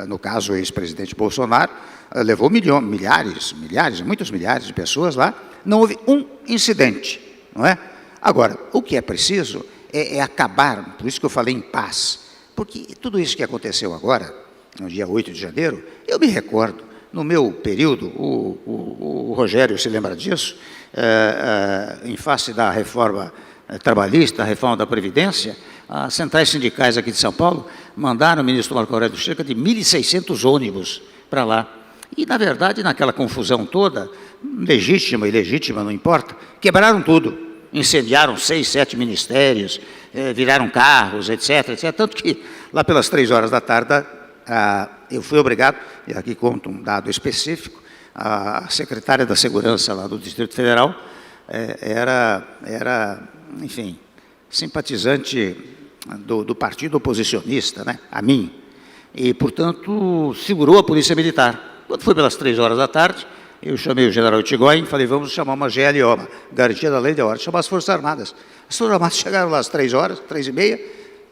No caso o ex-presidente Bolsonaro, levou milhares, muitos milhares de pessoas lá, não houve um incidente, não é? Agora, o que é preciso é acabar, por isso que eu falei em paz, porque tudo isso que aconteceu agora, no dia 8 de janeiro, eu me recordo, no meu período, o Rogério se lembra disso, em face da reforma trabalhista, a reforma da Previdência, as centrais sindicais aqui de São Paulo mandaram o ministro Marco Aurélio cerca de 1.600 ônibus para lá. E, na verdade, naquela confusão toda, legítima e ilegítima, não importa, quebraram tudo. Incendiaram 6, 7 ministérios, viraram carros, etc, etc. Tanto que, lá pelas 3 horas da tarde, eu fui obrigado, e aqui conto um dado específico, a secretária da Segurança lá do Distrito Federal era, enfim, simpatizante do partido oposicionista, né, a mim, e, portanto, segurou a Polícia Militar. Quando foi pelas 3 horas da tarde, eu chamei o general Itigoyen e falei, vamos chamar uma GLO, uma Garantia da Lei e da Ordem, chamar as Forças Armadas. As Forças Armadas chegaram lá às 3 horas, 3h30,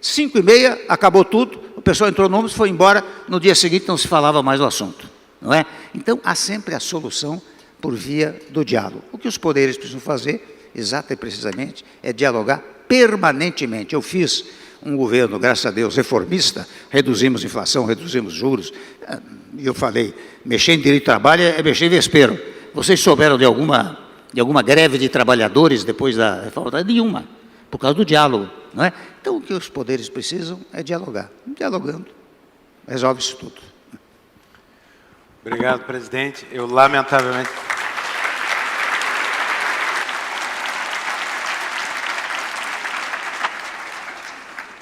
5h30, acabou tudo, o pessoal entrou no ônibus, foi embora, no dia seguinte não se falava mais do assunto, não é? Então, há sempre a solução por via do diálogo. O que os poderes precisam fazer, exata e precisamente, é dialogar permanentemente. Eu fiz um governo, graças a Deus, reformista, reduzimos inflação, reduzimos juros, e eu falei, mexer em direito de trabalho é mexer em vespeiro. Vocês souberam de alguma greve de trabalhadores depois da reforma? Nenhuma, por causa do diálogo, não é? Então, o que os poderes precisam é dialogar. Dialogando, resolve-se tudo. Obrigado, presidente. Eu, lamentavelmente...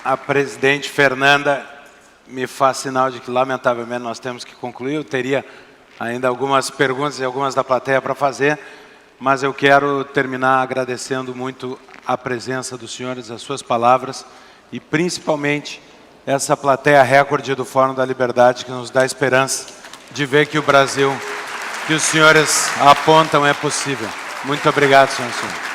A presidente Fernanda me faz sinal de que, lamentavelmente, nós temos que concluir. Eu teria ainda algumas perguntas e algumas da plateia para fazer, mas eu quero terminar agradecendo muito a presença dos senhores, as suas palavras, e principalmente essa plateia recorde do Fórum da Liberdade, que nos dá esperança de ver que o Brasil que os senhores apontam é possível. Muito obrigado, senhor.